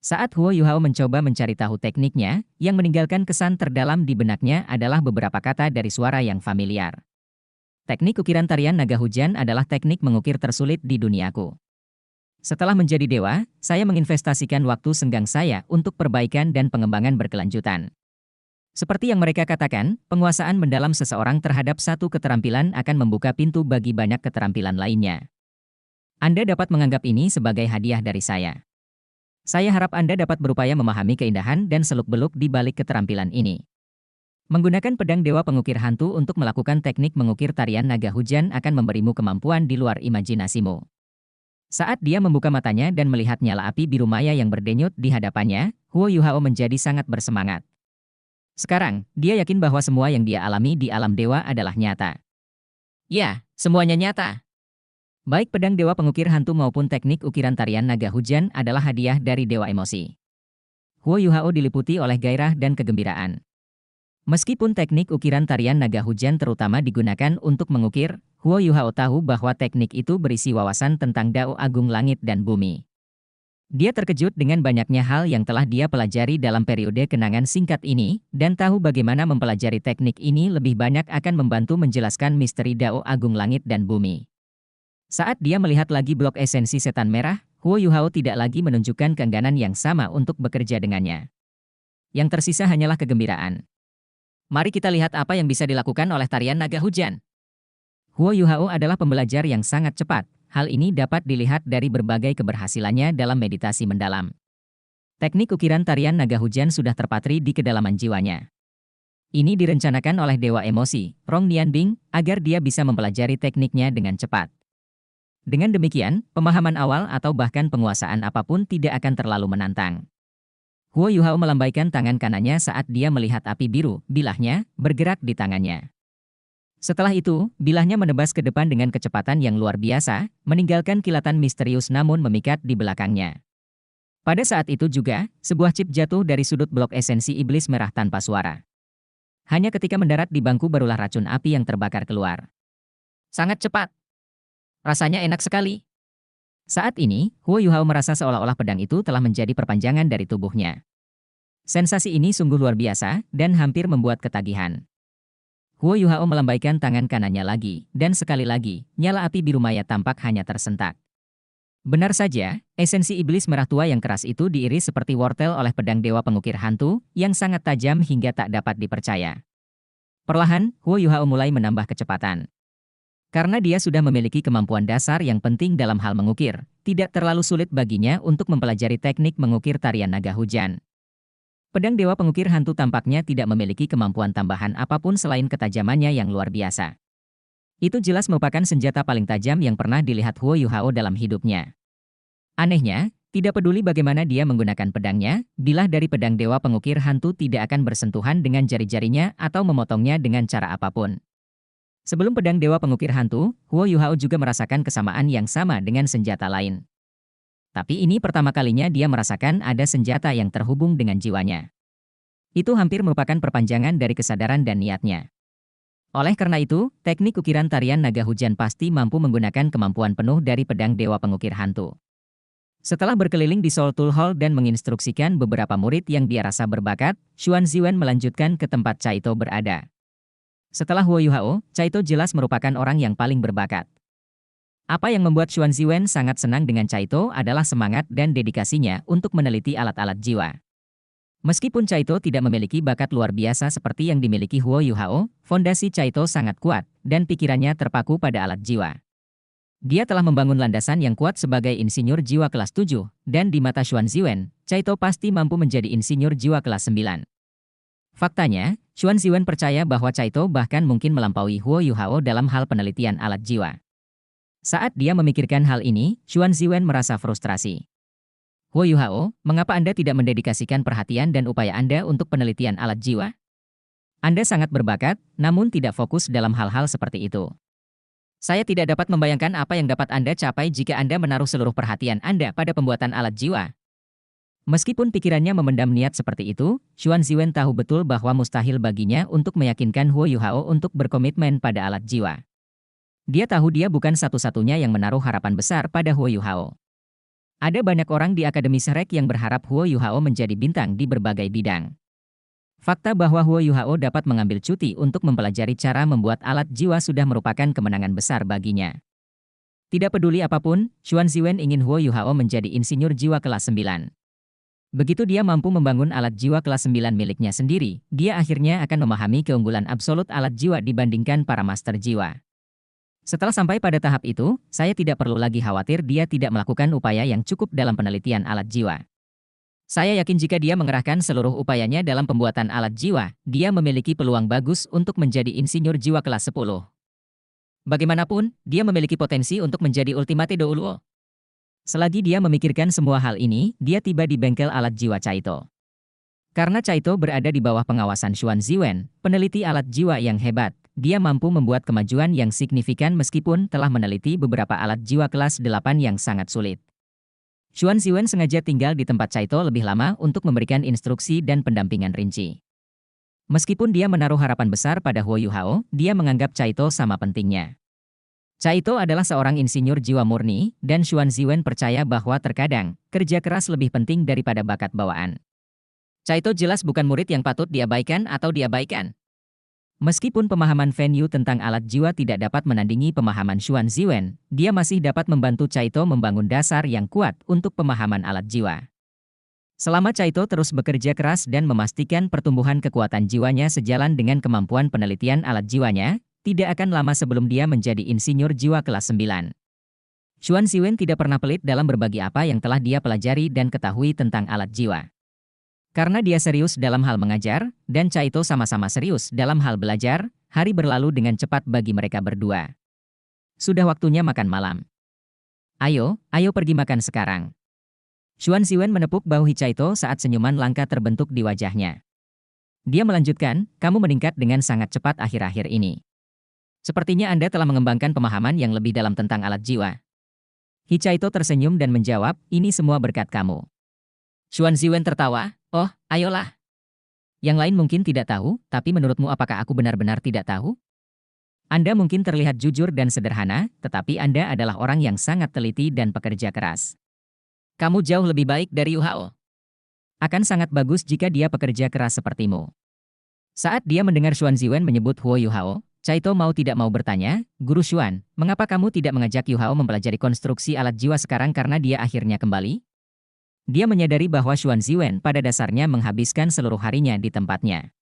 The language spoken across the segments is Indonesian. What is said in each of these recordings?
Saat Huo Yuhao mencoba mencari tahu tekniknya, yang meninggalkan kesan terdalam di benaknya adalah beberapa kata dari suara yang familiar. Teknik ukiran tarian naga hujan adalah teknik mengukir tersulit di duniaku. Setelah menjadi dewa, saya menginvestasikan waktu senggang saya untuk perbaikan dan pengembangan berkelanjutan. Seperti yang mereka katakan, penguasaan mendalam seseorang terhadap satu keterampilan akan membuka pintu bagi banyak keterampilan lainnya. Anda dapat menganggap ini sebagai hadiah dari saya. Saya harap Anda dapat berupaya memahami keindahan dan seluk-beluk di balik keterampilan ini. Menggunakan pedang dewa pengukir hantu untuk melakukan teknik mengukir tarian naga hujan akan memberimu kemampuan di luar imajinasimu. Saat dia membuka matanya dan melihat nyala api biru maya yang berdenyut di hadapannya, Huo Yuhao menjadi sangat bersemangat. Sekarang, dia yakin bahwa semua yang dia alami di alam dewa adalah nyata. Ya, semuanya nyata. Baik pedang dewa pengukir hantu maupun teknik ukiran tarian naga hujan adalah hadiah dari dewa emosi. Huo Yuhao diliputi oleh gairah dan kegembiraan. Meskipun teknik ukiran tarian naga hujan terutama digunakan untuk mengukir, Huo Yuhao tahu bahwa teknik itu berisi wawasan tentang Dao Agung Langit dan Bumi. Dia terkejut dengan banyaknya hal yang telah dia pelajari dalam periode kenangan singkat ini, dan tahu bagaimana mempelajari teknik ini lebih banyak akan membantu menjelaskan misteri Dao Agung Langit dan Bumi. Saat dia melihat lagi blok esensi setan merah, Huo Yuhao tidak lagi menunjukkan keengganan yang sama untuk bekerja dengannya. Yang tersisa hanyalah kegembiraan. Mari kita lihat apa yang bisa dilakukan oleh tarian naga hujan. Huo Yuhao adalah pembelajar yang sangat cepat. Hal ini dapat dilihat dari berbagai keberhasilannya dalam meditasi mendalam. Teknik ukiran tarian naga hujan sudah terpatri di kedalaman jiwanya. Ini direncanakan oleh Dewa Emosi, Rong Nianbing, agar dia bisa mempelajari tekniknya dengan cepat. Dengan demikian, pemahaman awal atau bahkan penguasaan apapun tidak akan terlalu menantang. Huo Yuhao melambaikan tangan kanannya saat dia melihat api biru, bilahnya, bergerak di tangannya. Setelah itu, bilahnya menebas ke depan dengan kecepatan yang luar biasa, meninggalkan kilatan misterius namun memikat di belakangnya. Pada saat itu juga, sebuah chip jatuh dari sudut blok esensi iblis merah tanpa suara. Hanya ketika mendarat di bangku barulah racun api yang terbakar keluar. Sangat cepat. Rasanya enak sekali. Saat ini, Huo Yuhao merasa seolah-olah pedang itu telah menjadi perpanjangan dari tubuhnya. Sensasi ini sungguh luar biasa dan hampir membuat ketagihan. Huo Yuhao melambaikan tangan kanannya lagi, dan sekali lagi, nyala api biru maya tampak hanya tersentak. Benar saja, esensi iblis merah tua yang keras itu diiris seperti wortel oleh pedang dewa pengukir hantu, yang sangat tajam hingga tak dapat dipercaya. Perlahan, Huo Yuhao mulai menambah kecepatan. Karena dia sudah memiliki kemampuan dasar yang penting dalam hal mengukir, tidak terlalu sulit baginya untuk mempelajari teknik mengukir tarian naga hujan. Pedang dewa pengukir hantu tampaknya tidak memiliki kemampuan tambahan apapun selain ketajamannya yang luar biasa. Itu jelas merupakan senjata paling tajam yang pernah dilihat Huo Yuhao dalam hidupnya. Anehnya, tidak peduli bagaimana dia menggunakan pedangnya, bilah dari pedang dewa pengukir hantu tidak akan bersentuhan dengan jari-jarinya atau memotongnya dengan cara apapun. Sebelum pedang dewa pengukir hantu, Huo Yuhao juga merasakan kesamaan yang sama dengan senjata lain. Tapi ini pertama kalinya dia merasakan ada senjata yang terhubung dengan jiwanya. Itu hampir merupakan perpanjangan dari kesadaran dan niatnya. Oleh karena itu, teknik ukiran tarian naga hujan pasti mampu menggunakan kemampuan penuh dari pedang dewa pengukir hantu. Setelah berkeliling di Soul Tool Hall dan menginstruksikan beberapa murid yang dia rasa berbakat, Xuan Ziwen melanjutkan ke tempat Caito berada. Setelah Huo Yuhao, Caito jelas merupakan orang yang paling berbakat. Apa yang membuat Xuan Ziwen sangat senang dengan Caito adalah semangat dan dedikasinya untuk meneliti alat-alat jiwa. Meskipun Caito tidak memiliki bakat luar biasa seperti yang dimiliki Huo Yuhao, fondasi Caito sangat kuat, dan pikirannya terpaku pada alat jiwa. Dia telah membangun landasan yang kuat sebagai insinyur jiwa kelas 7, dan di mata Xuan Ziwen, Caito pasti mampu menjadi insinyur jiwa kelas 9. Faktanya, Xuan Ziwen percaya bahwa Caito bahkan mungkin melampaui Huo Yuhao dalam hal penelitian alat jiwa. Saat dia memikirkan hal ini, Xuan Ziwen merasa frustrasi. Huo Yuhao, mengapa Anda tidak mendedikasikan perhatian dan upaya Anda untuk penelitian alat jiwa? Anda sangat berbakat, namun tidak fokus dalam hal-hal seperti itu. Saya tidak dapat membayangkan apa yang dapat Anda capai jika Anda menaruh seluruh perhatian Anda pada pembuatan alat jiwa. Meskipun pikirannya memendam niat seperti itu, Xuan Ziwen tahu betul bahwa mustahil baginya untuk meyakinkan Huo Yuhao untuk berkomitmen pada alat jiwa. Dia tahu dia bukan satu-satunya yang menaruh harapan besar pada Huo Yuhao. Ada banyak orang di Akademi Shrek yang berharap Huo Yuhao menjadi bintang di berbagai bidang. Fakta bahwa Huo Yuhao dapat mengambil cuti untuk mempelajari cara membuat alat jiwa sudah merupakan kemenangan besar baginya. Tidak peduli apapun, Xuan Ziwen ingin Huo Yuhao menjadi insinyur jiwa kelas 9. Begitu dia mampu membangun alat jiwa kelas 9 miliknya sendiri, dia akhirnya akan memahami keunggulan absolut alat jiwa dibandingkan para master jiwa. Setelah sampai pada tahap itu, saya tidak perlu lagi khawatir dia tidak melakukan upaya yang cukup dalam penelitian alat jiwa. Saya yakin jika dia mengerahkan seluruh upayanya dalam pembuatan alat jiwa, dia memiliki peluang bagus untuk menjadi insinyur jiwa kelas 10. Bagaimanapun, dia memiliki potensi untuk menjadi Ultimate Douluo. Selagi dia memikirkan semua hal ini, dia tiba di bengkel alat jiwa Caito. Karena Caito berada di bawah pengawasan Xuan Ziwen, peneliti alat jiwa yang hebat, dia mampu membuat kemajuan yang signifikan meskipun telah meneliti beberapa alat jiwa kelas 8 yang sangat sulit. Xuan Ziwen sengaja tinggal di tempat Caito lebih lama untuk memberikan instruksi dan pendampingan rinci. Meskipun dia menaruh harapan besar pada Huo Yuhao, dia menganggap Caito sama pentingnya. Caito adalah seorang insinyur jiwa murni, dan Xuan Ziwen percaya bahwa terkadang, kerja keras lebih penting daripada bakat bawaan. Caito jelas bukan murid yang patut diabaikan atau diabaikan. Meskipun pemahaman Fan Yu tentang alat jiwa tidak dapat menandingi pemahaman Xuan Ziwen, dia masih dapat membantu Caito membangun dasar yang kuat untuk pemahaman alat jiwa. Selama Caito terus bekerja keras dan memastikan pertumbuhan kekuatan jiwanya sejalan dengan kemampuan penelitian alat jiwanya, tidak akan lama sebelum dia menjadi insinyur jiwa kelas 9. Xuan Ziwen tidak pernah pelit dalam berbagi apa yang telah dia pelajari dan ketahui tentang alat jiwa. Karena dia serius dalam hal mengajar, dan Caito sama-sama serius dalam hal belajar, hari berlalu dengan cepat bagi mereka berdua. Sudah waktunya makan malam. Ayo pergi makan sekarang. Xuan Ziwen menepuk bahu Caito saat senyuman langka terbentuk di wajahnya. Dia melanjutkan, kamu meningkat dengan sangat cepat akhir-akhir ini. Sepertinya Anda telah mengembangkan pemahaman yang lebih dalam tentang alat jiwa. Caito tersenyum dan menjawab, ini semua berkat kamu. Xuan Ziwen tertawa, oh, ayolah. Yang lain mungkin tidak tahu, tapi menurutmu apakah aku benar-benar tidak tahu? Anda mungkin terlihat jujur dan sederhana, tetapi Anda adalah orang yang sangat teliti dan pekerja keras. Kamu jauh lebih baik dari Yuhao. Akan sangat bagus jika dia pekerja keras sepertimu. Saat dia mendengar Xuan Ziwen menyebut Huo Yuhao, Caito mau tidak mau bertanya, Guru Xuan, mengapa kamu tidak mengajak Yuhao mempelajari konstruksi alat jiwa sekarang karena dia akhirnya kembali? Dia menyadari bahwa Xuan Ziwen pada dasarnya menghabiskan seluruh harinya di tempatnya.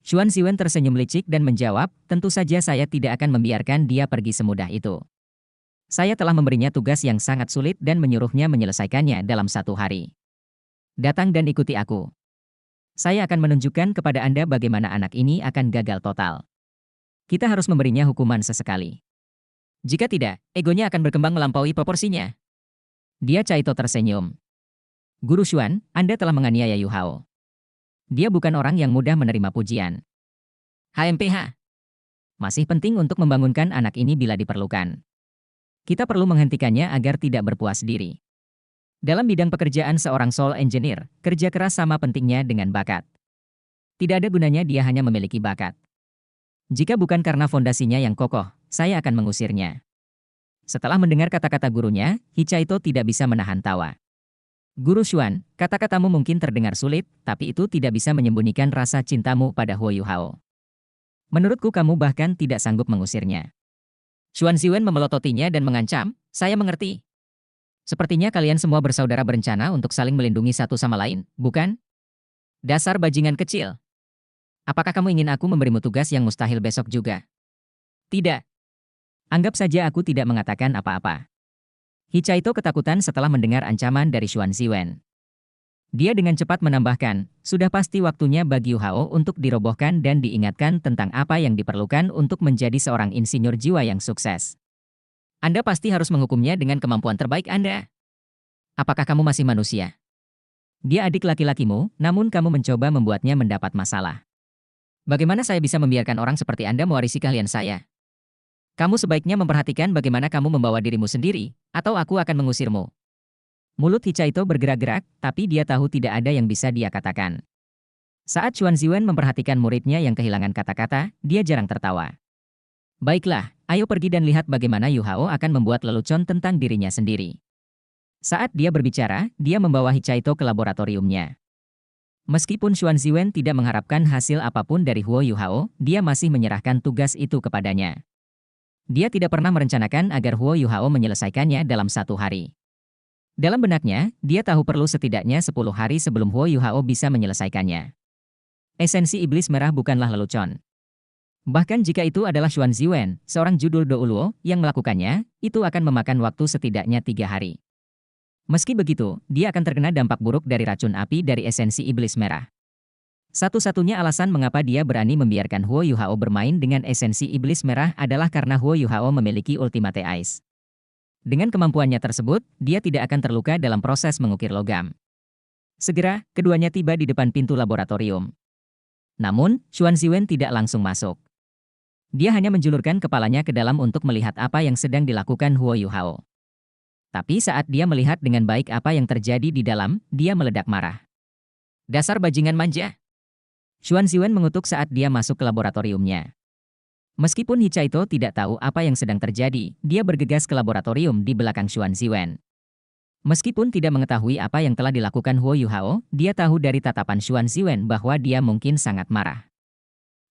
Xuan Ziwen tersenyum licik dan menjawab, tentu saja saya tidak akan membiarkan dia pergi semudah itu. Saya telah memberinya tugas yang sangat sulit dan menyuruhnya menyelesaikannya dalam 1 hari. Datang dan ikuti aku. Saya akan menunjukkan kepada Anda bagaimana anak ini akan gagal total. Kita harus memberinya hukuman sesekali. Jika tidak, egonya akan berkembang melampaui proporsinya. Dia Caito tersenyum. Guru Xuan, Anda telah menganiaya Yuhao. Dia bukan orang yang mudah menerima pujian. HMPH. Masih penting untuk membangunkan anak ini bila diperlukan. Kita perlu menghentikannya agar tidak berpuas diri. Dalam bidang pekerjaan seorang soul engineer, kerja keras sama pentingnya dengan bakat. Tidak ada gunanya dia hanya memiliki bakat. Jika bukan karena fondasinya yang kokoh, saya akan mengusirnya. Setelah mendengar kata-kata gurunya, Caito tidak bisa menahan tawa. Guru Xuan, kata-katamu mungkin terdengar sulit, tapi itu tidak bisa menyembunyikan rasa cintamu pada Huo Yuhao. Menurutku kamu bahkan tidak sanggup mengusirnya. Xuan Ziwen memelototinya dan mengancam, saya mengerti. Sepertinya kalian semua bersaudara berencana untuk saling melindungi satu sama lain, bukan? Dasar bajingan kecil. Apakah kamu ingin aku memberimu tugas yang mustahil besok juga? Tidak. Anggap saja aku tidak mengatakan apa-apa. Caito ketakutan setelah mendengar ancaman dari Xuan Ziwen. Dia dengan cepat menambahkan, sudah pasti waktunya bagi Yuhao untuk dirobohkan dan diingatkan tentang apa yang diperlukan untuk menjadi seorang insinyur jiwa yang sukses. Anda pasti harus menghukumnya dengan kemampuan terbaik Anda. Apakah kamu masih manusia? Dia adik laki-lakimu, namun kamu mencoba membuatnya mendapat masalah. Bagaimana saya bisa membiarkan orang seperti Anda mewarisi keahlian saya? Kamu sebaiknya memperhatikan bagaimana kamu membawa dirimu sendiri, atau aku akan mengusirmu. Mulut Caito bergerak-gerak, tapi dia tahu tidak ada yang bisa dia katakan. Saat Xuan Ziwen memperhatikan muridnya yang kehilangan kata-kata, dia jarang tertawa. Baiklah, ayo pergi dan lihat bagaimana Yuhao akan membuat lelucon tentang dirinya sendiri. Saat dia berbicara, dia membawa Hichaito ke laboratoriumnya. Meskipun Xuan Ziwen tidak mengharapkan hasil apapun dari Huo Yuhao, dia masih menyerahkan tugas itu kepadanya. Dia tidak pernah merencanakan agar Huo Yuhao menyelesaikannya dalam 1 hari. Dalam benaknya, dia tahu perlu setidaknya 10 hari sebelum Huo Yuhao bisa menyelesaikannya. Esensi iblis merah bukanlah lelucon. Bahkan jika itu adalah Xuan Ziwen, seorang judul Douluo, yang melakukannya, itu akan memakan waktu setidaknya 3 hari. Meski begitu, dia akan terkena dampak buruk dari racun api dari esensi iblis merah. Satu-satunya alasan mengapa dia berani membiarkan Huo Yuhao bermain dengan esensi iblis merah adalah karena Huo Yuhao memiliki Ultimate Ice. Dengan kemampuannya tersebut, dia tidak akan terluka dalam proses mengukir logam. Segera, keduanya tiba di depan pintu laboratorium. Namun, Xuan Ziwen tidak langsung masuk. Dia hanya menjulurkan kepalanya ke dalam untuk melihat apa yang sedang dilakukan Huo Yuhao. Tapi saat dia melihat dengan baik apa yang terjadi di dalam, dia meledak marah. Dasar bajingan manja! Xuan Ziwen mengutuk saat dia masuk ke laboratoriumnya. Meskipun Hichaito tidak tahu apa yang sedang terjadi, dia bergegas ke laboratorium di belakang Xuan Ziwen. Meskipun tidak mengetahui apa yang telah dilakukan Huo Yuhao, dia tahu dari tatapan Xuan Ziwen bahwa dia mungkin sangat marah.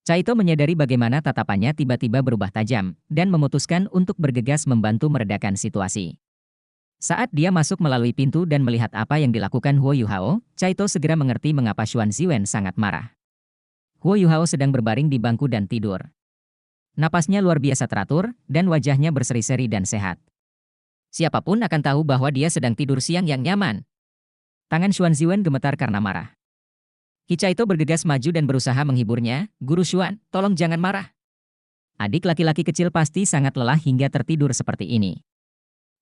Chaito menyadari bagaimana tatapannya tiba-tiba berubah tajam, dan memutuskan untuk bergegas membantu meredakan situasi. Saat dia masuk melalui pintu dan melihat apa yang dilakukan Huo Yuhao, Chaito segera mengerti mengapa Xuan Ziwen sangat marah. Huo Yuhao sedang berbaring di bangku dan tidur. Napasnya luar biasa teratur, dan wajahnya berseri-seri dan sehat. Siapapun akan tahu bahwa dia sedang tidur siang yang nyaman. Tangan Xuan Ziwen gemetar karena marah. Hichaito bergegas maju dan berusaha menghiburnya, "Guru Xuan, tolong jangan marah. Adik laki-laki kecil pasti sangat lelah hingga tertidur seperti ini."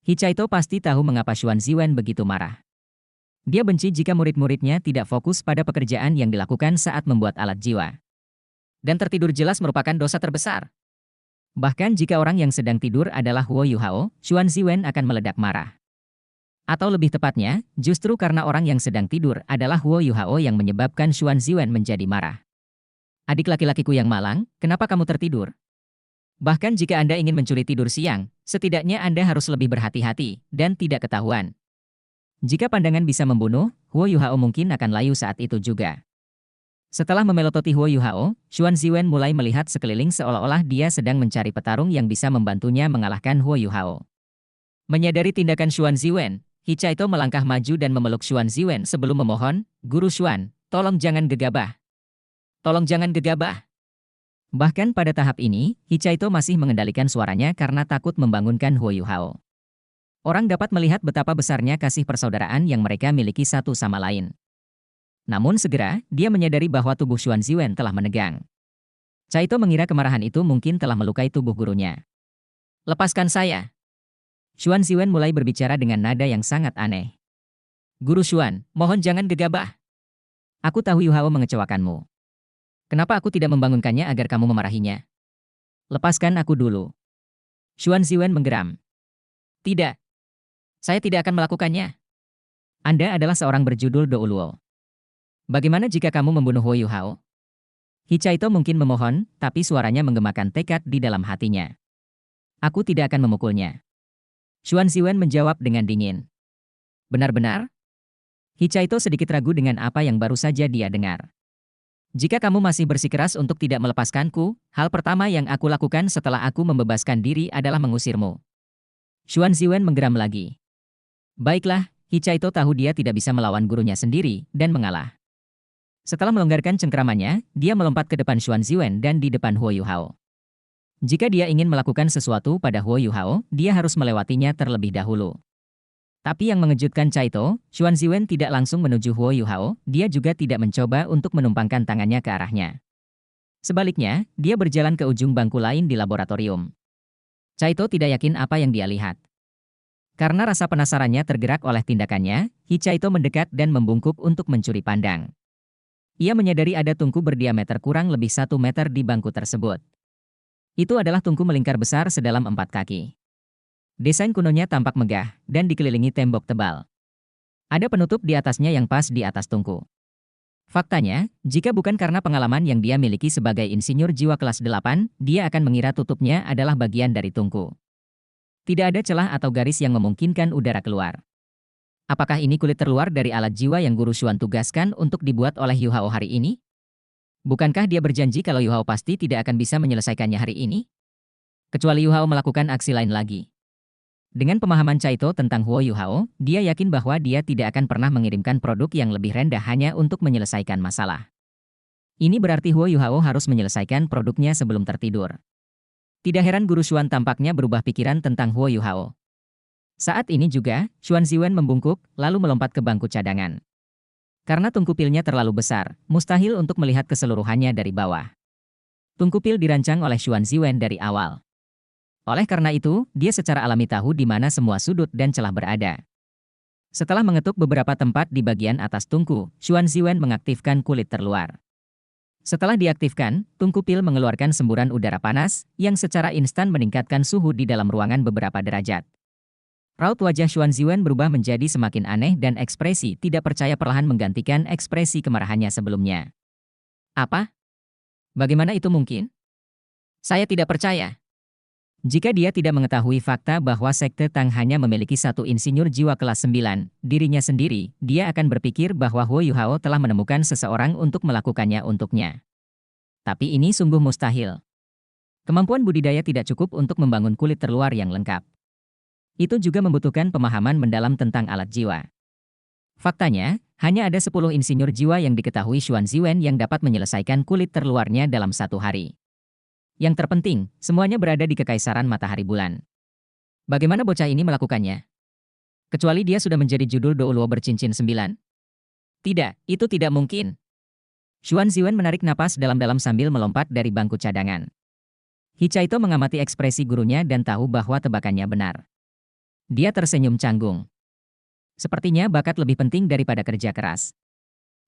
Hichaito pasti tahu mengapa Xuan Ziwen begitu marah. Dia benci jika murid-muridnya tidak fokus pada pekerjaan yang dilakukan saat membuat alat jiwa. Dan tertidur jelas merupakan dosa terbesar. Bahkan jika orang yang sedang tidur adalah Huo Yuhao, Xuan Ziwen akan meledak marah. Atau lebih tepatnya, justru karena orang yang sedang tidur adalah Huo Yuhao yang menyebabkan Xuan Ziwen menjadi marah. "Adik laki-lakiku yang malang, kenapa kamu tertidur? Bahkan jika Anda ingin mencuri tidur siang, setidaknya Anda harus lebih berhati-hati dan tidak ketahuan." Jika pandangan bisa membunuh, Huo Yuhao mungkin akan layu saat itu juga. Setelah memelototi Huo Yuhao, Xuan Ziwen mulai melihat sekeliling seolah-olah dia sedang mencari petarung yang bisa membantunya mengalahkan Huo Yuhao. Menyadari tindakan Xuan Ziwen, Hichaito melangkah maju dan memeluk Xuan Ziwen sebelum memohon, "Guru Xuan, tolong jangan gegabah. Tolong jangan gegabah." Bahkan pada tahap ini, Hichaito masih mengendalikan suaranya karena takut membangunkan Huo Yuhao. Orang dapat melihat betapa besarnya kasih persaudaraan yang mereka miliki satu sama lain. Namun segera, dia menyadari bahwa tubuh Xuan Ziwen telah menegang. Chaito mengira kemarahan itu mungkin telah melukai tubuh gurunya. "Lepaskan saya." Xuan Ziwen mulai berbicara dengan nada yang sangat aneh. "Guru Xuan, mohon jangan gegabah. Aku tahu Yuhao mengecewakanmu. Kenapa aku tidak membangunkannya agar kamu memarahinya? Lepaskan aku dulu." Xuan Ziwen menggeram. "Tidak. Saya tidak akan melakukannya. Anda adalah seorang berjudul Douluo. Bagaimana jika kamu membunuh Huo Yuhao?" Hichaito mungkin memohon, tapi suaranya menggemakan tekad di dalam hatinya. "Aku tidak akan memukulnya." Xuan Ziwen menjawab dengan dingin. "Benar-benar?" Hichaito sedikit ragu dengan apa yang baru saja dia dengar. "Jika kamu masih bersikeras untuk tidak melepaskanku, hal pertama yang aku lakukan setelah aku membebaskan diri adalah mengusirmu." Xuan Ziwen menggeram lagi. Baiklah, Hichaito tahu dia tidak bisa melawan gurunya sendiri, dan mengalah. Setelah melonggarkan cengkeramannya, dia melompat ke depan Xuan Ziwen dan di depan Huo Yuhao. Jika dia ingin melakukan sesuatu pada Huo Yuhao, dia harus melewatinya terlebih dahulu. Tapi yang mengejutkan Chaito, Xuan Ziwen tidak langsung menuju Huo Yuhao, dia juga tidak mencoba untuk menumpangkan tangannya ke arahnya. Sebaliknya, dia berjalan ke ujung bangku lain di laboratorium. Chaito tidak yakin apa yang dia lihat. Karena rasa penasarannya tergerak oleh tindakannya, Hichaito mendekat dan membungkuk untuk mencuri pandang. Ia menyadari ada tungku berdiameter kurang lebih 1 meter di bangku tersebut. Itu adalah tungku melingkar besar sedalam 4 kaki. Desain kunonya tampak megah, dan dikelilingi tembok tebal. Ada penutup di atasnya yang pas di atas tungku. Faktanya, jika bukan karena pengalaman yang dia miliki sebagai insinyur jiwa kelas 8, dia akan mengira tutupnya adalah bagian dari tungku. Tidak ada celah atau garis yang memungkinkan udara keluar. Apakah ini kulit terluar dari alat jiwa yang Guru Xuan tugaskan untuk dibuat oleh Yu Hao hari ini? Bukankah dia berjanji kalau Yu Hao pasti tidak akan bisa menyelesaikannya hari ini? Kecuali Yu Hao melakukan aksi lain lagi. Dengan pemahaman Caito tentang Huo Yu Hao, dia yakin bahwa dia tidak akan pernah mengirimkan produk yang lebih rendah hanya untuk menyelesaikan masalah. Ini berarti Huo Yu Hao harus menyelesaikan produknya sebelum tertidur. Tidak heran Guru Xuan tampaknya berubah pikiran tentang Huo Yu Hao. Saat ini juga, Xuan Ziwen membungkuk, lalu melompat ke bangku cadangan. Karena tungku pilnya terlalu besar, mustahil untuk melihat keseluruhannya dari bawah. Tungku pil dirancang oleh Xuan Ziwen dari awal. Oleh karena itu, dia secara alami tahu di mana semua sudut dan celah berada. Setelah mengetuk beberapa tempat di bagian atas tungku, Xuan Ziwen mengaktifkan kulit terluar. Setelah diaktifkan, tungku pil mengeluarkan semburan udara panas, yang secara instan meningkatkan suhu di dalam ruangan beberapa derajat. Raut wajah Xuan Ziwen berubah menjadi semakin aneh dan ekspresi tidak percaya perlahan menggantikan ekspresi kemarahannya sebelumnya. Apa? Bagaimana itu mungkin? Saya tidak percaya. Jika dia tidak mengetahui fakta bahwa Sekte Tang hanya memiliki satu insinyur jiwa kelas 9, dirinya sendiri, dia akan berpikir bahwa Huo Yu Hao telah menemukan seseorang untuk melakukannya untuknya. Tapi ini sungguh mustahil. Kemampuan budidaya tidak cukup untuk membangun kulit terluar yang lengkap. Itu juga membutuhkan pemahaman mendalam tentang alat jiwa. Faktanya, hanya ada 10 insinyur jiwa yang diketahui Xuan Ziwen yang dapat menyelesaikan kulit terluarnya dalam satu hari. Yang terpenting, semuanya berada di Kekaisaran Matahari Bulan. Bagaimana bocah ini melakukannya? Kecuali dia sudah menjadi judul Douluo bercincin 9? Tidak, itu tidak mungkin. Xuan Ziwen menarik napas dalam-dalam sambil melompat dari bangku cadangan. Hicaito mengamati ekspresi gurunya dan tahu bahwa tebakannya benar. Dia tersenyum canggung. Sepertinya bakat lebih penting daripada kerja keras.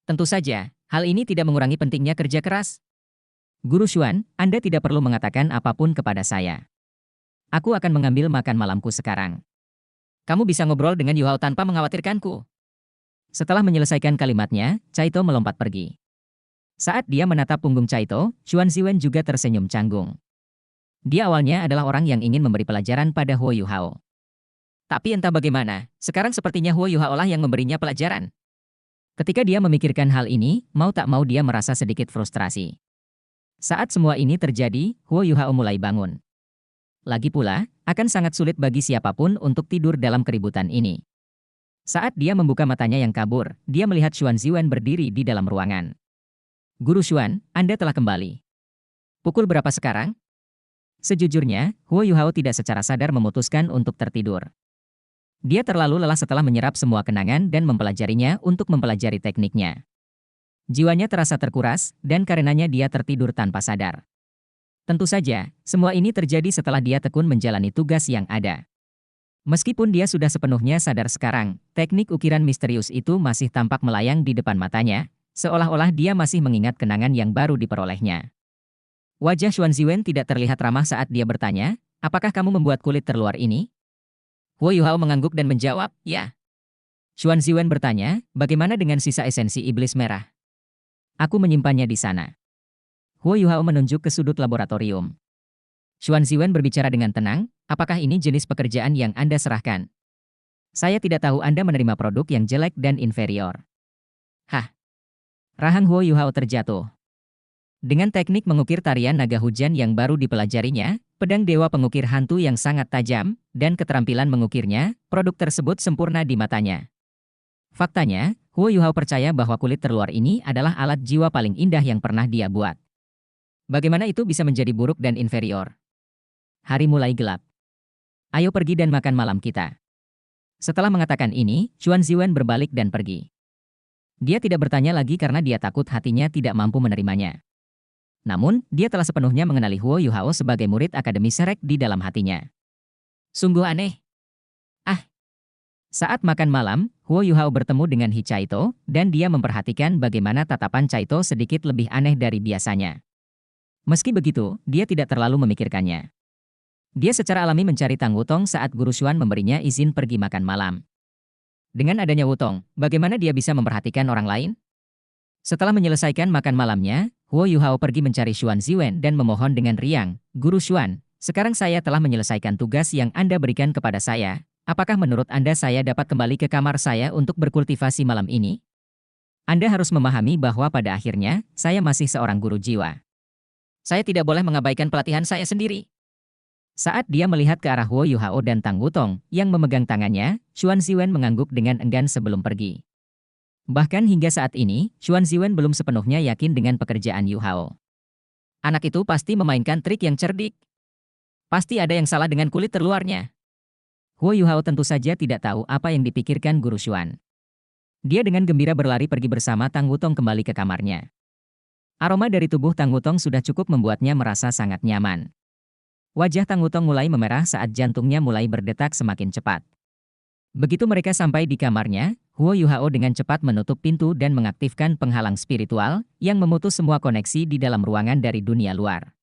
Tentu saja, hal ini tidak mengurangi pentingnya kerja keras. Guru Xuan, Anda tidak perlu mengatakan apapun kepada saya. Aku akan mengambil makan malamku sekarang. Kamu bisa ngobrol dengan Yu Hao tanpa mengkhawatirkanku. Setelah menyelesaikan kalimatnya, Caito melompat pergi. Saat dia menatap punggung Caito, Xuan Ziwen juga tersenyum canggung. Dia awalnya adalah orang yang ingin memberi pelajaran pada Huo Yu Hao. Tapi entah bagaimana, sekarang sepertinya Huo Yu Hao lah yang memberinya pelajaran. Ketika dia memikirkan hal ini, mau tak mau dia merasa sedikit frustrasi. Saat semua ini terjadi, Huo Yu Hao mulai bangun. Lagi pula, akan sangat sulit bagi siapapun untuk tidur dalam keributan ini. Saat dia membuka matanya yang kabur, dia melihat Xuan Ziwen berdiri di dalam ruangan. Guru Xuan, Anda telah kembali. Pukul berapa sekarang? Sejujurnya, Huo Yu Hao tidak secara sadar memutuskan untuk tertidur. Dia terlalu lelah setelah menyerap semua kenangan dan mempelajarinya untuk mempelajari tekniknya. Jiwanya terasa terkuras, dan karenanya dia tertidur tanpa sadar. Tentu saja, semua ini terjadi setelah dia tekun menjalani tugas yang ada. Meskipun dia sudah sepenuhnya sadar sekarang, teknik ukiran misterius itu masih tampak melayang di depan matanya, seolah-olah dia masih mengingat kenangan yang baru diperolehnya. Wajah Xuan Ziwen tidak terlihat ramah saat dia bertanya, apakah kamu membuat kulit terluar ini? Huo Yu Hao mengangguk dan menjawab, ya. Xuan Ziwen bertanya, bagaimana dengan sisa esensi iblis merah? Aku menyimpannya di sana. Huo Yu Hao menunjuk ke sudut laboratorium. Xuan Ziwen berbicara dengan tenang, apakah ini jenis pekerjaan yang Anda serahkan? Saya tidak tahu Anda menerima produk yang jelek dan inferior. Hah? Rahang Huo Yu Hao terjatuh. Dengan teknik mengukir tarian naga hujan yang baru dipelajarinya, pedang dewa pengukir hantu yang sangat tajam, dan keterampilan mengukirnya, produk tersebut sempurna di matanya. Faktanya, Huo Yu Hao percaya bahwa kulit terluar ini adalah alat jiwa paling indah yang pernah dia buat. Bagaimana itu bisa menjadi buruk dan inferior? Hari mulai gelap. Ayo pergi dan makan malam kita. Setelah mengatakan ini, Xuan Ziwen berbalik dan pergi. Dia tidak bertanya lagi karena dia takut hatinya tidak mampu menerimanya. Namun, dia telah sepenuhnya mengenali Huo Yu Hao sebagai murid Akademi Serek di dalam hatinya. Sungguh aneh. Saat makan malam, Huo Yu Hao bertemu dengan Hicaito, dan dia memperhatikan bagaimana tatapan Caito sedikit lebih aneh dari biasanya. Meski begitu, dia tidak terlalu memikirkannya. Dia secara alami mencari Tang Wutong saat Guru Xuan memberinya izin pergi makan malam. Dengan adanya Wutong, bagaimana dia bisa memperhatikan orang lain? Setelah menyelesaikan makan malamnya, Huo Yu Hao pergi mencari Xuan Ziwen dan memohon dengan riang, Guru Xuan, sekarang saya telah menyelesaikan tugas yang Anda berikan kepada saya. Apakah menurut Anda saya dapat kembali ke kamar saya untuk berkultivasi malam ini? Anda harus memahami bahwa pada akhirnya, saya masih seorang guru jiwa. Saya tidak boleh mengabaikan pelatihan saya sendiri. Saat dia melihat ke arah Huo Yuhao dan Tang Wutong yang memegang tangannya, Xuan Ziwen mengangguk dengan enggan sebelum pergi. Bahkan hingga saat ini, Xuan Ziwen belum sepenuhnya yakin dengan pekerjaan Yu Hao. Anak itu pasti memainkan trik yang cerdik. Pasti ada yang salah dengan kulit terluarnya. Huo Yuhao tentu saja tidak tahu apa yang dipikirkan Guru Xuan. Dia dengan gembira berlari pergi bersama Tang Wutong kembali ke kamarnya. Aroma dari tubuh Tang Wutong sudah cukup membuatnya merasa sangat nyaman. Wajah Tang Wutong mulai memerah saat jantungnya mulai berdetak semakin cepat. Begitu mereka sampai di kamarnya, Huo Yuhao dengan cepat menutup pintu dan mengaktifkan penghalang spiritual yang memutus semua koneksi di dalam ruangan dari dunia luar.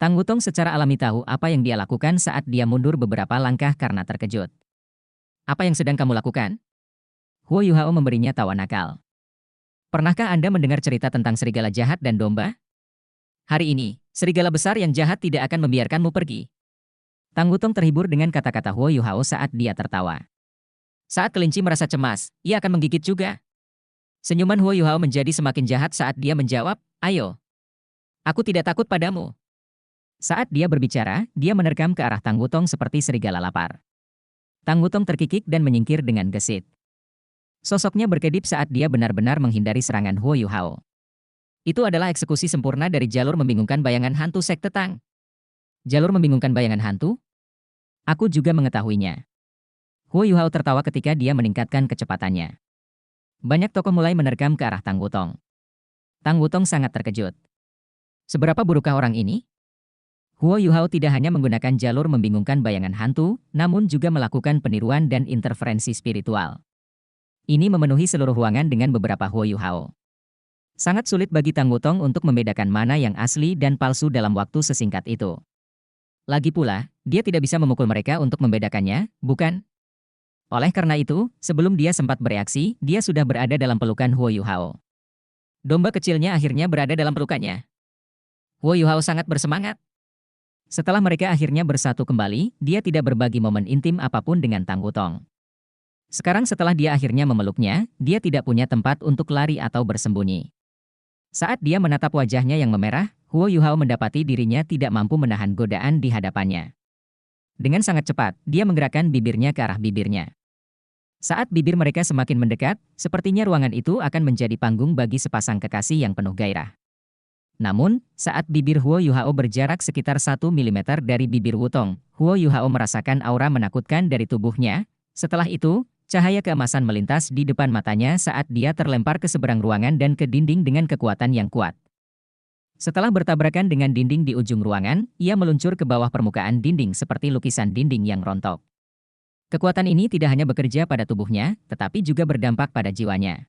Tang Wutong secara alami tahu apa yang dia lakukan saat dia mundur beberapa langkah karena terkejut. Apa yang sedang kamu lakukan? Huo Yuhao memberinya tawa nakal. Pernahkah Anda mendengar cerita tentang serigala jahat dan domba? Hari ini, serigala besar yang jahat tidak akan membiarkanmu pergi. Tang Wutong terhibur dengan kata-kata Huo Yuhao saat dia tertawa. Saat kelinci merasa cemas, ia akan menggigit juga. Senyuman Huo Yuhao menjadi semakin jahat saat dia menjawab, "Ayo. Aku tidak takut padamu." Saat dia berbicara, dia menerkam ke arah Tang Wutong seperti serigala lapar. Tang Wutong terkikik dan menyingkir dengan gesit. Sosoknya berkedip saat dia benar-benar menghindari serangan Huo Yuhao. Itu adalah eksekusi sempurna dari jalur membingungkan bayangan hantu sekte Tang. Jalur membingungkan bayangan hantu? Aku juga mengetahuinya. Huo Yuhao tertawa ketika dia meningkatkan kecepatannya. Banyak tokoh mulai menerkam ke arah Tang Wutong. Tang Wutong sangat terkejut. Seberapa burukkah orang ini? Huo Yuhao tidak hanya menggunakan jalur membingungkan bayangan hantu, namun juga melakukan peniruan dan interferensi spiritual. Ini memenuhi seluruh ruangan dengan beberapa Huo Yuhao. Sangat sulit bagi Tang Wutong untuk membedakan mana yang asli dan palsu dalam waktu sesingkat itu. Lagi pula, dia tidak bisa memukul mereka untuk membedakannya, bukan? Oleh karena itu, sebelum dia sempat bereaksi, dia sudah berada dalam pelukan Huo Yuhao. Domba kecilnya akhirnya berada dalam pelukannya. Huo Yuhao sangat bersemangat. Setelah mereka akhirnya bersatu kembali, dia tidak berbagi momen intim apapun dengan Tang Wutong. Sekarang setelah dia akhirnya memeluknya, dia tidak punya tempat untuk lari atau bersembunyi. Saat dia menatap wajahnya yang memerah, Huo Yuhao mendapati dirinya tidak mampu menahan godaan di hadapannya. Dengan sangat cepat, dia menggerakkan bibirnya ke arah bibirnya. Saat bibir mereka semakin mendekat, sepertinya ruangan itu akan menjadi panggung bagi sepasang kekasih yang penuh gairah. Namun, saat bibir Huo Yuhao berjarak sekitar 1 mm dari bibir Wutong, Huo Yuhao merasakan aura menakutkan dari tubuhnya. Setelah itu, cahaya keemasan melintas di depan matanya saat dia terlempar ke seberang ruangan dan ke dinding dengan kekuatan yang kuat. Setelah bertabrakan dengan dinding di ujung ruangan, ia meluncur ke bawah permukaan dinding seperti lukisan dinding yang rontok. Kekuatan ini tidak hanya bekerja pada tubuhnya, tetapi juga berdampak pada jiwanya.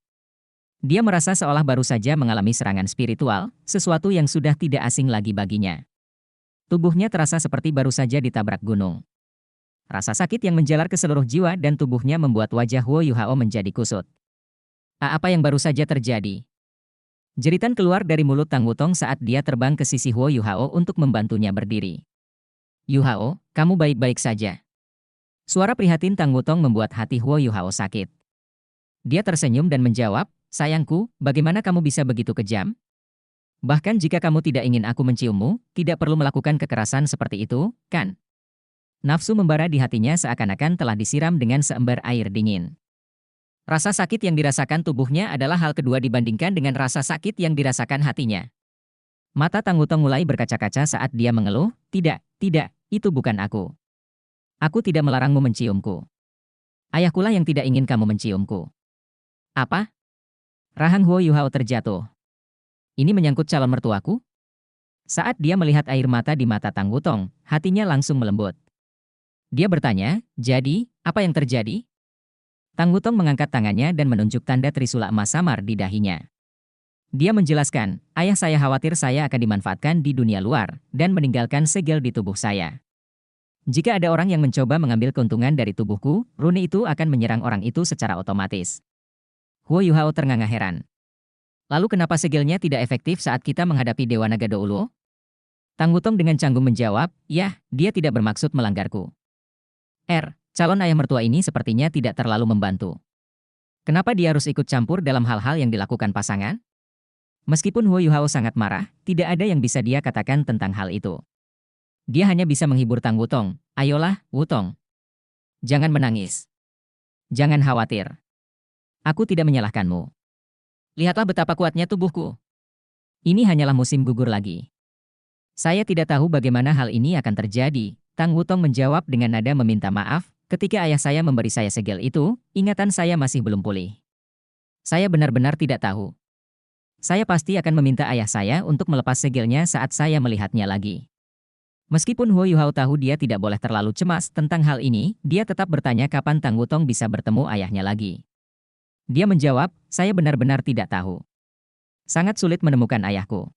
Dia merasa seolah baru saja mengalami serangan spiritual, sesuatu yang sudah tidak asing lagi baginya. Tubuhnya terasa seperti baru saja ditabrak gunung. Rasa sakit yang menjalar ke seluruh jiwa dan tubuhnya membuat wajah Huo Yuhao menjadi kusut. Apa yang baru saja terjadi? Jeritan keluar dari mulut Tang Wutong saat dia terbang ke sisi Huo Yuhao untuk membantunya berdiri. "Yuhao, kamu baik-baik saja?" Suara prihatin Tang Wutong membuat hati Huo Yuhao sakit. Dia tersenyum dan menjawab, "Sayangku, bagaimana kamu bisa begitu kejam? Bahkan jika kamu tidak ingin aku menciummu, tidak perlu melakukan kekerasan seperti itu, kan?" Nafsu membara di hatinya seakan-akan telah disiram dengan seember air dingin. Rasa sakit yang dirasakan tubuhnya adalah hal kedua dibandingkan dengan rasa sakit yang dirasakan hatinya. Mata Tang Wutong mulai berkaca-kaca saat dia mengeluh, "Tidak, tidak, itu bukan aku. Aku tidak melarangmu menciumku. Ayahkulah yang tidak ingin kamu menciumku." "Apa?" Rahang Huo Yuhao terjatuh. "Ini menyangkut calon mertuaku?" Saat dia melihat air mata di mata Tang Wutong, hatinya langsung melembut. Dia bertanya, "Jadi, apa yang terjadi?" Tang Wutong mengangkat tangannya dan menunjuk tanda trisula emas samar di dahinya. Dia menjelaskan, "Ayah saya khawatir saya akan dimanfaatkan di dunia luar dan meninggalkan segel di tubuh saya. Jika ada orang yang mencoba mengambil keuntungan dari tubuhku, rune itu akan menyerang orang itu secara otomatis." Huo Yuhao ternganga heran. "Lalu kenapa segelnya tidak efektif saat kita menghadapi Dewa Naga Douluo?" Tang Wutong dengan canggung menjawab, "Yah, dia tidak bermaksud melanggarku." Calon ayah mertua ini sepertinya tidak terlalu membantu. Kenapa dia harus ikut campur dalam hal-hal yang dilakukan pasangan? Meskipun Huo Yuhao sangat marah, tidak ada yang bisa dia katakan tentang hal itu. Dia hanya bisa menghibur Tang Wutong. Ayolah, Wutong. Jangan menangis. Jangan khawatir. Aku tidak menyalahkanmu. Lihatlah betapa kuatnya tubuhku. Ini hanyalah musim gugur lagi. Saya tidak tahu bagaimana hal ini akan terjadi. Tang Wutong menjawab dengan nada meminta maaf. Ketika ayah saya memberi saya segel itu, ingatan saya masih belum pulih. Saya benar-benar tidak tahu. Saya pasti akan meminta ayah saya untuk melepas segelnya saat saya melihatnya lagi. Meskipun Huo Yuhao tahu dia tidak boleh terlalu cemas tentang hal ini, dia tetap bertanya kapan Tang Wutong bisa bertemu ayahnya lagi. Dia menjawab, saya benar-benar tidak tahu. Sangat sulit menemukan ayahku.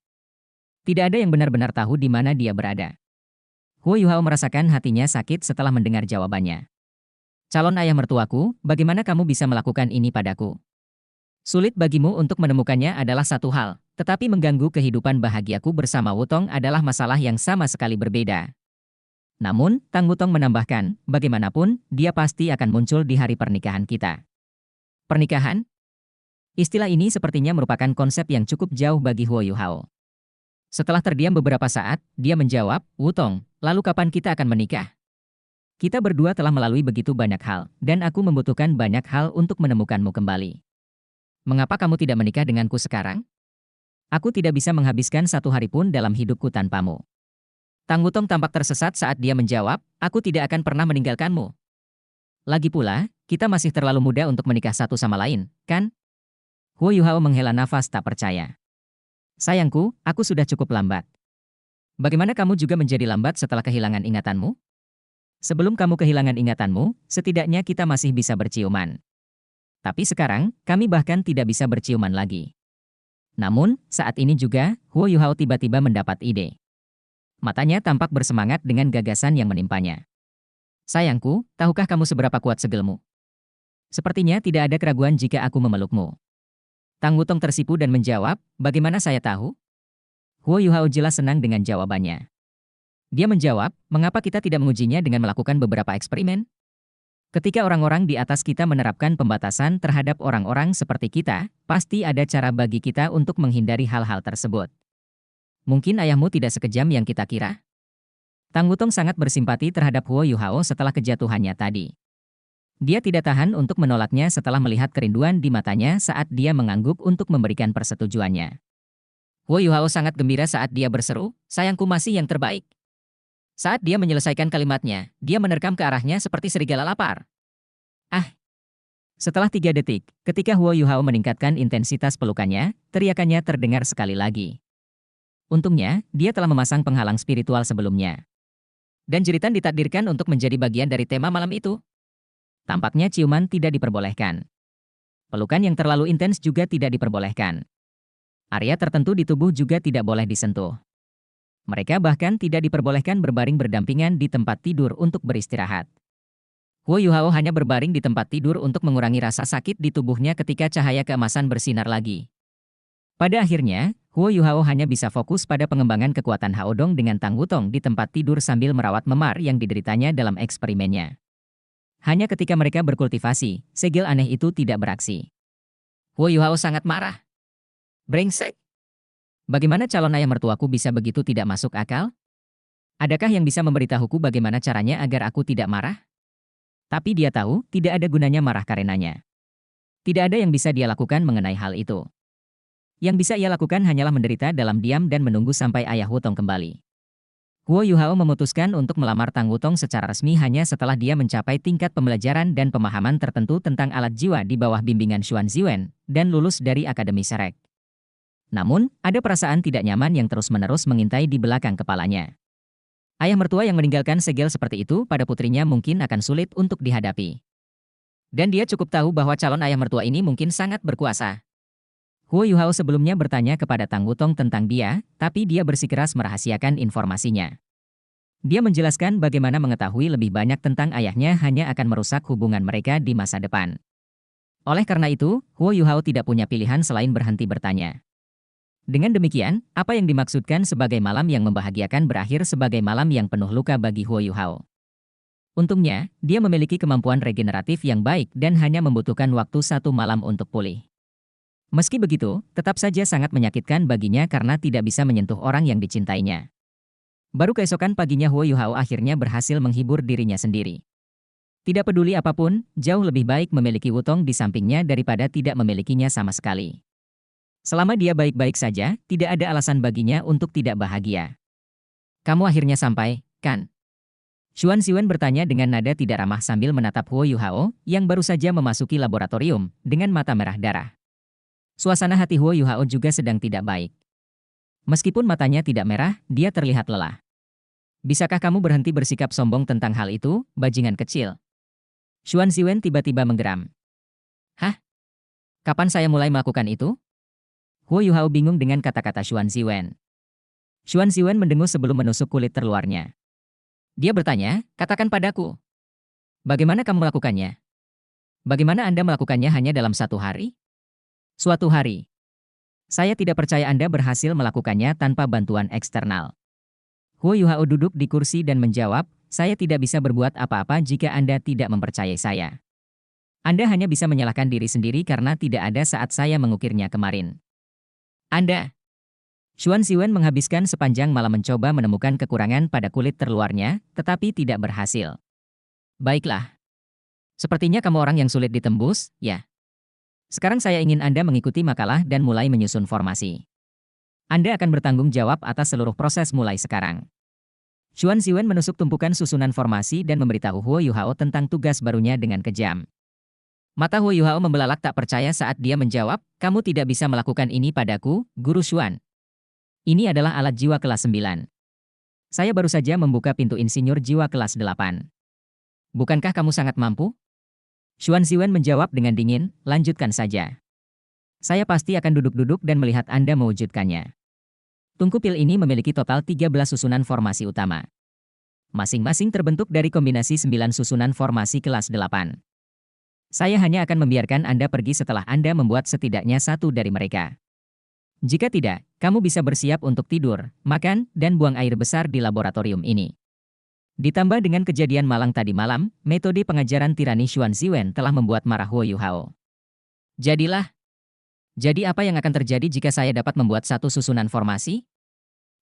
Tidak ada yang benar-benar tahu di mana dia berada. Huo Yuhao merasakan hatinya sakit setelah mendengar jawabannya. Calon ayah mertuaku, bagaimana kamu bisa melakukan ini padaku? Sulit bagimu untuk menemukannya adalah satu hal, tetapi mengganggu kehidupan bahagiaku bersama Wutong adalah masalah yang sama sekali berbeda. Namun, Tang Wutong menambahkan, bagaimanapun, dia pasti akan muncul di hari pernikahan kita. Pernikahan? Istilah ini sepertinya merupakan konsep yang cukup jauh bagi Huo Yuhao. Setelah terdiam beberapa saat, dia menjawab, Wutong, lalu kapan kita akan menikah? Kita berdua telah melalui begitu banyak hal, dan aku membutuhkan banyak hal untuk menemukanmu kembali. Mengapa kamu tidak menikah denganku sekarang? Aku tidak bisa menghabiskan satu hari pun dalam hidupku tanpamu. Tang Wutong tampak tersesat saat dia menjawab, aku tidak akan pernah meninggalkanmu. Lagi pula, kita masih terlalu muda untuk menikah satu sama lain, kan? Huo Yuhao menghela nafas tak percaya. Sayangku, aku sudah cukup lambat. Bagaimana kamu juga menjadi lambat setelah kehilangan ingatanmu? Sebelum kamu kehilangan ingatanmu, setidaknya kita masih bisa berciuman. Tapi sekarang, kami bahkan tidak bisa berciuman lagi. Namun, saat ini juga, Huo Yuhao tiba-tiba mendapat ide. Matanya tampak bersemangat dengan gagasan yang menimpanya. Sayangku, tahukah kamu seberapa kuat segelmu? Sepertinya tidak ada keraguan jika aku memelukmu. Tang Wutong tersipu dan menjawab, bagaimana saya tahu? Huo Yuhao jelas senang dengan jawabannya. Dia menjawab, mengapa kita tidak mengujinya dengan melakukan beberapa eksperimen? Ketika orang-orang di atas kita menerapkan pembatasan terhadap orang-orang seperti kita, pasti ada cara bagi kita untuk menghindari hal-hal tersebut. Mungkin ayahmu tidak sekejam yang kita kira? Tang Wutong sangat bersimpati terhadap Huo Yuhao setelah kejatuhannya tadi. Dia tidak tahan untuk menolaknya setelah melihat kerinduan di matanya saat dia mengangguk untuk memberikan persetujuannya. Huo Yuhao sangat gembira saat dia berseru, sayangku masih yang terbaik. Saat dia menyelesaikan kalimatnya, dia menerkam ke arahnya seperti serigala lapar. Ah! Setelah 3 detik, ketika Huo Yuhao meningkatkan intensitas pelukannya, teriakannya terdengar sekali lagi. Untungnya, dia telah memasang penghalang spiritual sebelumnya. Dan jeritan ditakdirkan untuk menjadi bagian dari tema malam itu. Tampaknya ciuman tidak diperbolehkan. Pelukan yang terlalu intens juga tidak diperbolehkan. Area tertentu di tubuh juga tidak boleh disentuh. Mereka bahkan tidak diperbolehkan berbaring berdampingan di tempat tidur untuk beristirahat. Huo Yuhao hanya berbaring di tempat tidur untuk mengurangi rasa sakit di tubuhnya ketika cahaya keemasan bersinar lagi. Pada akhirnya, Huo Yuhao hanya bisa fokus pada pengembangan kekuatan Haodong dengan Tang Wutong di tempat tidur sambil merawat memar yang dideritanya dalam eksperimennya. Hanya ketika mereka berkultivasi, segel aneh itu tidak beraksi. Huo Yuhao sangat marah. Brengsek! Bagaimana calon ayah mertuaku bisa begitu tidak masuk akal? Adakah yang bisa memberitahuku bagaimana caranya agar aku tidak marah? Tapi dia tahu, tidak ada gunanya marah karenanya. Tidak ada yang bisa dia lakukan mengenai hal itu. Yang bisa ia lakukan hanyalah menderita dalam diam dan menunggu sampai ayah Wutong kembali. Huo Yuhao memutuskan untuk melamar Tang Wutong secara resmi hanya setelah dia mencapai tingkat pembelajaran dan pemahaman tertentu tentang alat jiwa di bawah bimbingan Xuan Ziwen, dan lulus dari Akademi Serek. Namun, ada perasaan tidak nyaman yang terus-menerus mengintai di belakang kepalanya. Ayah mertua yang meninggalkan segel seperti itu pada putrinya mungkin akan sulit untuk dihadapi. Dan dia cukup tahu bahwa calon ayah mertua ini mungkin sangat berkuasa. Huo Yuhao sebelumnya bertanya kepada Tang Wutong tentang dia, tapi dia bersikeras merahasiakan informasinya. Dia menjelaskan bagaimana mengetahui lebih banyak tentang ayahnya hanya akan merusak hubungan mereka di masa depan. Oleh karena itu, Huo Yuhao tidak punya pilihan selain berhenti bertanya. Dengan demikian, apa yang dimaksudkan sebagai malam yang membahagiakan berakhir sebagai malam yang penuh luka bagi Huo Yuhao? Untungnya, dia memiliki kemampuan regeneratif yang baik dan hanya membutuhkan waktu 1 malam untuk pulih. Meski begitu, tetap saja sangat menyakitkan baginya karena tidak bisa menyentuh orang yang dicintainya. Baru keesokan paginya Huo Yuhao akhirnya berhasil menghibur dirinya sendiri. Tidak peduli apapun, jauh lebih baik memiliki Wutong di sampingnya daripada tidak memilikinya sama sekali. Selama dia baik-baik saja, tidak ada alasan baginya untuk tidak bahagia. Kamu akhirnya sampai, kan? Xuan Ziwen bertanya dengan nada tidak ramah sambil menatap Huo Yuhao yang baru saja memasuki laboratorium dengan mata merah darah. Suasana hati Huo Yuhao juga sedang tidak baik. Meskipun matanya tidak merah, dia terlihat lelah. Bisakah kamu berhenti bersikap sombong tentang hal itu, bajingan kecil? Xuan Ziwen tiba-tiba menggeram. Hah? Kapan saya mulai melakukan itu? Huo Yuhao bingung dengan kata-kata Xuan Ziwen. Xuan Ziwen mendengus sebelum menusuk kulit terluarnya. Dia bertanya, katakan padaku. Bagaimana kamu melakukannya? Bagaimana Anda melakukannya hanya dalam 1 hari? Suatu hari. Saya tidak percaya Anda berhasil melakukannya tanpa bantuan eksternal. Huo Yuhao duduk di kursi dan menjawab, saya tidak bisa berbuat apa-apa jika Anda tidak mempercayai saya. Anda hanya bisa menyalahkan diri sendiri karena tidak ada saat saya mengukirnya kemarin. Anda. Xuan Ziwen menghabiskan sepanjang malam mencoba menemukan kekurangan pada kulit terluarnya, tetapi tidak berhasil. Baiklah. Sepertinya kamu orang yang sulit ditembus, ya. Sekarang saya ingin Anda mengikuti makalah dan mulai menyusun formasi. Anda akan bertanggung jawab atas seluruh proses mulai sekarang. Xuan Ziwen menusuk tumpukan susunan formasi dan memberitahu Huo Yuhao tentang tugas barunya dengan kejam. Mata Huo Yuhao membelalak tak percaya saat dia menjawab, kamu tidak bisa melakukan ini padaku, Guru Xuan. Ini adalah alat jiwa kelas 9. Saya baru saja membuka pintu insinyur jiwa kelas 8. Bukankah kamu sangat mampu? Xuan Ziwen menjawab dengan dingin, lanjutkan saja. Saya pasti akan duduk-duduk dan melihat Anda mewujudkannya. Tungku pil ini memiliki total 13 susunan formasi utama. Masing-masing terbentuk dari kombinasi 9 susunan formasi kelas 8. Saya hanya akan membiarkan Anda pergi setelah Anda membuat setidaknya 1 dari mereka. Jika tidak, kamu bisa bersiap untuk tidur, makan, dan buang air besar di laboratorium ini. Ditambah dengan kejadian malang tadi malam, metode pengajaran tirani Xuan Ziwen telah membuat marah Huo Yuhao. Jadi apa yang akan terjadi jika saya dapat membuat 1 susunan formasi?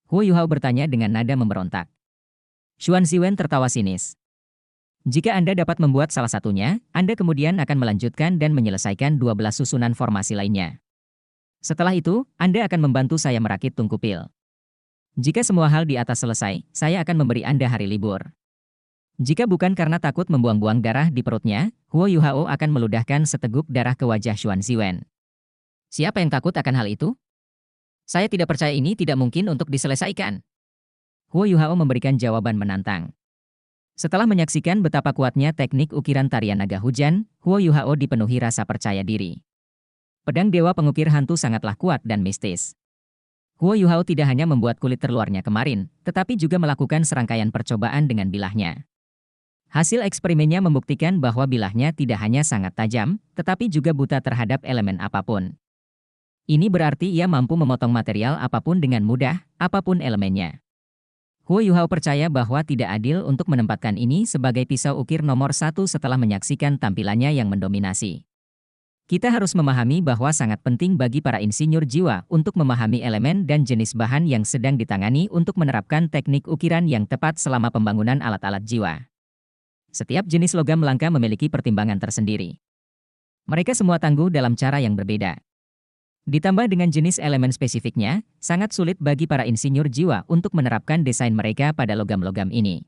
Huo Yuhao bertanya dengan nada memberontak. Xuan Ziwen tertawa sinis. Jika Anda dapat membuat salah satunya, Anda kemudian akan melanjutkan dan menyelesaikan 12 susunan formasi lainnya. Setelah itu, Anda akan membantu saya merakit tungku pil. Jika semua hal di atas selesai, saya akan memberi Anda hari libur. Jika bukan karena takut membuang-buang darah di perutnya, Huo Yuhao akan meludahkan seteguk darah ke wajah Xuan Ziwen. Siapa yang takut akan hal itu? Saya tidak percaya ini tidak mungkin untuk diselesaikan. Huo Yuhao memberikan jawaban menantang. Setelah menyaksikan betapa kuatnya teknik ukiran tarian naga hujan, Huo Yuhao dipenuhi rasa percaya diri. Pedang Dewa Pengukir Hantu sangatlah kuat dan mistis. Huo Yuhao tidak hanya membuat kulit terluarnya kemarin, tetapi juga melakukan serangkaian percobaan dengan bilahnya. Hasil eksperimennya membuktikan bahwa bilahnya tidak hanya sangat tajam, tetapi juga buta terhadap elemen apapun. Ini berarti ia mampu memotong material apapun dengan mudah, apapun elemennya. Huo Yuhao percaya bahwa tidak adil untuk menempatkan ini sebagai pisau ukir nomor 1 setelah menyaksikan tampilannya yang mendominasi. Kita harus memahami bahwa sangat penting bagi para insinyur jiwa untuk memahami elemen dan jenis bahan yang sedang ditangani untuk menerapkan teknik ukiran yang tepat selama pembangunan alat-alat jiwa. Setiap jenis logam langka memiliki pertimbangan tersendiri. Mereka semua tangguh dalam cara yang berbeda. Ditambah dengan jenis elemen spesifiknya, sangat sulit bagi para insinyur jiwa untuk menerapkan desain mereka pada logam-logam ini.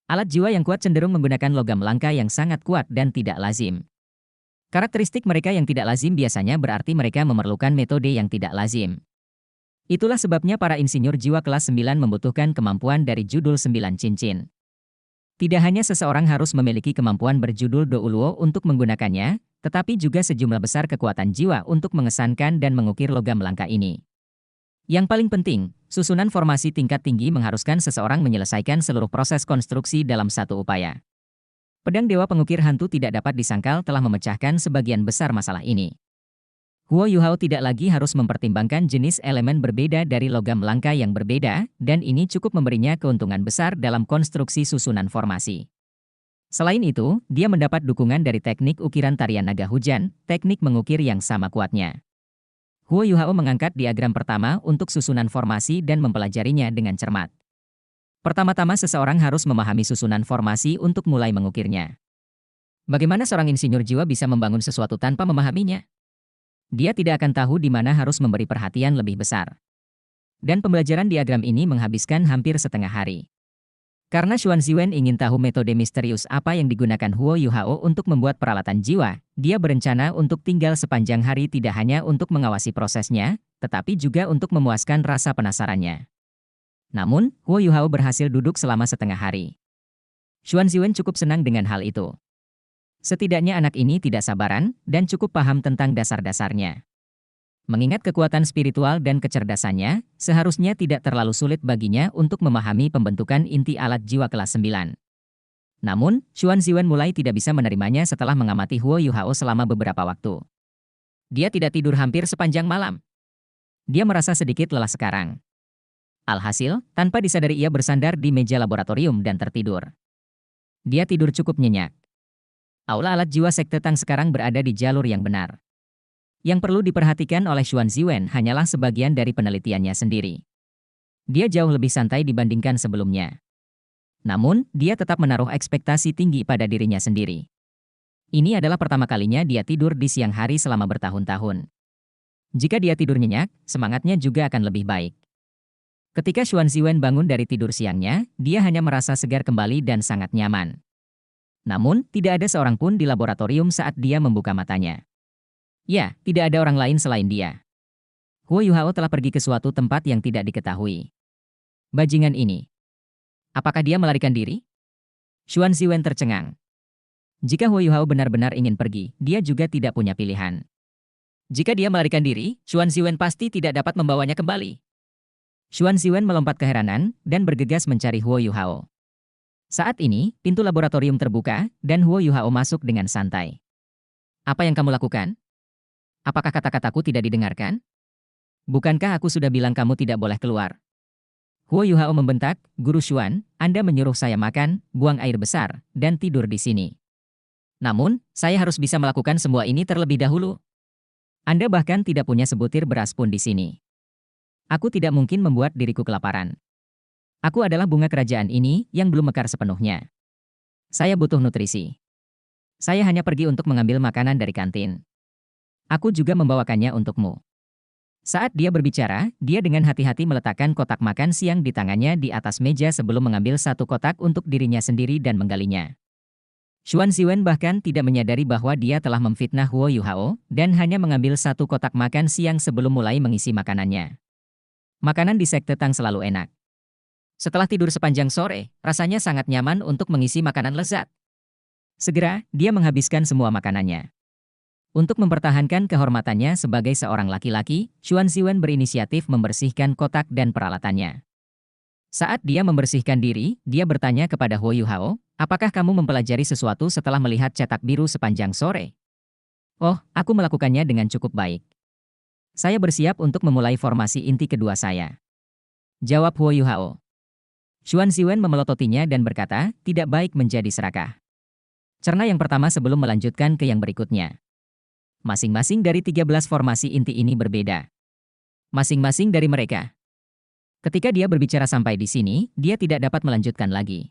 Alat jiwa yang kuat cenderung menggunakan logam langka yang sangat kuat dan tidak lazim. Karakteristik mereka yang tidak lazim biasanya berarti mereka memerlukan metode yang tidak lazim. Itulah sebabnya para insinyur jiwa kelas 9 membutuhkan kemampuan dari judul 9 cincin. Tidak hanya seseorang harus memiliki kemampuan berjudul Douluo untuk menggunakannya, tetapi juga sejumlah besar kekuatan jiwa untuk mengesankan dan mengukir logam langka ini. Yang paling penting, susunan formasi tingkat tinggi mengharuskan seseorang menyelesaikan seluruh proses konstruksi dalam satu upaya. Pedang Dewa Pengukir Hantu tidak dapat disangkal telah memecahkan sebagian besar masalah ini. Huo Yuhao tidak lagi harus mempertimbangkan jenis elemen berbeda dari logam langka yang berbeda, dan ini cukup memberinya keuntungan besar dalam konstruksi susunan formasi. Selain itu, dia mendapat dukungan dari teknik ukiran tarian naga hujan, teknik mengukir yang sama kuatnya. Huo Yuhao mengangkat diagram pertama untuk susunan formasi dan mempelajarinya dengan cermat. Pertama-tama seseorang harus memahami susunan formasi untuk mulai mengukirnya. Bagaimana seorang insinyur jiwa bisa membangun sesuatu tanpa memahaminya? Dia tidak akan tahu di mana harus memberi perhatian lebih besar. Dan pembelajaran diagram ini menghabiskan hampir setengah hari. Karena Xuan Ziwen ingin tahu metode misterius apa yang digunakan Huo Yuhao untuk membuat peralatan jiwa, dia berencana untuk tinggal sepanjang hari tidak hanya untuk mengawasi prosesnya, tetapi juga untuk memuaskan rasa penasarannya. Namun, Huo Yuhao berhasil duduk selama setengah hari. Xuan Ziwen cukup senang dengan hal itu. Setidaknya anak ini tidak sabaran dan cukup paham tentang dasar-dasarnya. Mengingat kekuatan spiritual dan kecerdasannya, seharusnya tidak terlalu sulit baginya untuk memahami pembentukan inti alat jiwa kelas 9. Namun, Xuan Ziwen mulai tidak bisa menerimanya setelah mengamati Huo Yuhao selama beberapa waktu. Dia tidak tidur hampir sepanjang malam. Dia merasa sedikit lelah sekarang. Alhasil, tanpa disadari ia bersandar di meja laboratorium dan tertidur. Dia tidur cukup nyenyak. Aula alat jiwa Sekte Tang sekarang berada di jalur yang benar. Yang perlu diperhatikan oleh Xuan Ziwen hanyalah sebagian dari penelitiannya sendiri. Dia jauh lebih santai dibandingkan sebelumnya. Namun, dia tetap menaruh ekspektasi tinggi pada dirinya sendiri. Ini adalah pertama kalinya dia tidur di siang hari selama bertahun-tahun. Jika dia tidur nyenyak, semangatnya juga akan lebih baik. Ketika Xuan Ziwen bangun dari tidur siangnya, dia hanya merasa segar kembali dan sangat nyaman. Namun, tidak ada seorang pun di laboratorium saat dia membuka matanya. Ya, tidak ada orang lain selain dia. Huo Yuhao telah pergi ke suatu tempat yang tidak diketahui. Bajingan ini. Apakah dia melarikan diri? Xuan Ziwen tercengang. Jika Huo Yuhao benar-benar ingin pergi, dia juga tidak punya pilihan. Jika dia melarikan diri, Xuan Ziwen pasti tidak dapat membawanya kembali. Xuan Ziwen melompat keheranan dan bergegas mencari Huo Yuhao. Saat ini, pintu laboratorium terbuka dan Huo Yuhao masuk dengan santai. Apa yang kamu lakukan? Apakah kata-kataku tidak didengarkan? Bukankah aku sudah bilang kamu tidak boleh keluar? Huo Yuhao membentak, Guru Xuan, Anda menyuruh saya makan, buang air besar, dan tidur di sini. Namun, saya harus bisa melakukan semua ini terlebih dahulu. Anda bahkan tidak punya sebutir beras pun di sini. Aku tidak mungkin membuat diriku kelaparan. Aku adalah bunga kerajaan ini yang belum mekar sepenuhnya. Saya butuh nutrisi. Saya hanya pergi untuk mengambil makanan dari kantin. Aku juga membawakannya untukmu. Saat dia berbicara, dia dengan hati-hati meletakkan kotak makan siang di tangannya di atas meja sebelum mengambil satu kotak untuk dirinya sendiri dan menggalinya. Xuan Ziwen bahkan tidak menyadari bahwa dia telah memfitnah Huo Yuhao dan hanya mengambil satu kotak makan siang sebelum mulai mengisi makanannya. Makanan di Sekte Tang selalu enak. Setelah tidur sepanjang sore, rasanya sangat nyaman untuk mengisi makanan lezat. Segera, dia menghabiskan semua makanannya. Untuk mempertahankan kehormatannya sebagai seorang laki-laki, Xuan Ziwen berinisiatif membersihkan kotak dan peralatannya. Saat dia membersihkan diri, dia bertanya kepada Huo Yuhao, apakah kamu mempelajari sesuatu setelah melihat cetak biru sepanjang sore? Oh, aku melakukannya dengan cukup baik. Saya bersiap untuk memulai formasi inti kedua saya. Jawab Huo Yuhao. Xuan Ziwen memelototinya dan berkata, tidak baik menjadi serakah. Cerna yang pertama sebelum melanjutkan ke yang berikutnya. Masing-masing dari 13 formasi inti ini berbeda. Masing-masing dari mereka. Ketika dia berbicara sampai di sini, dia tidak dapat melanjutkan lagi.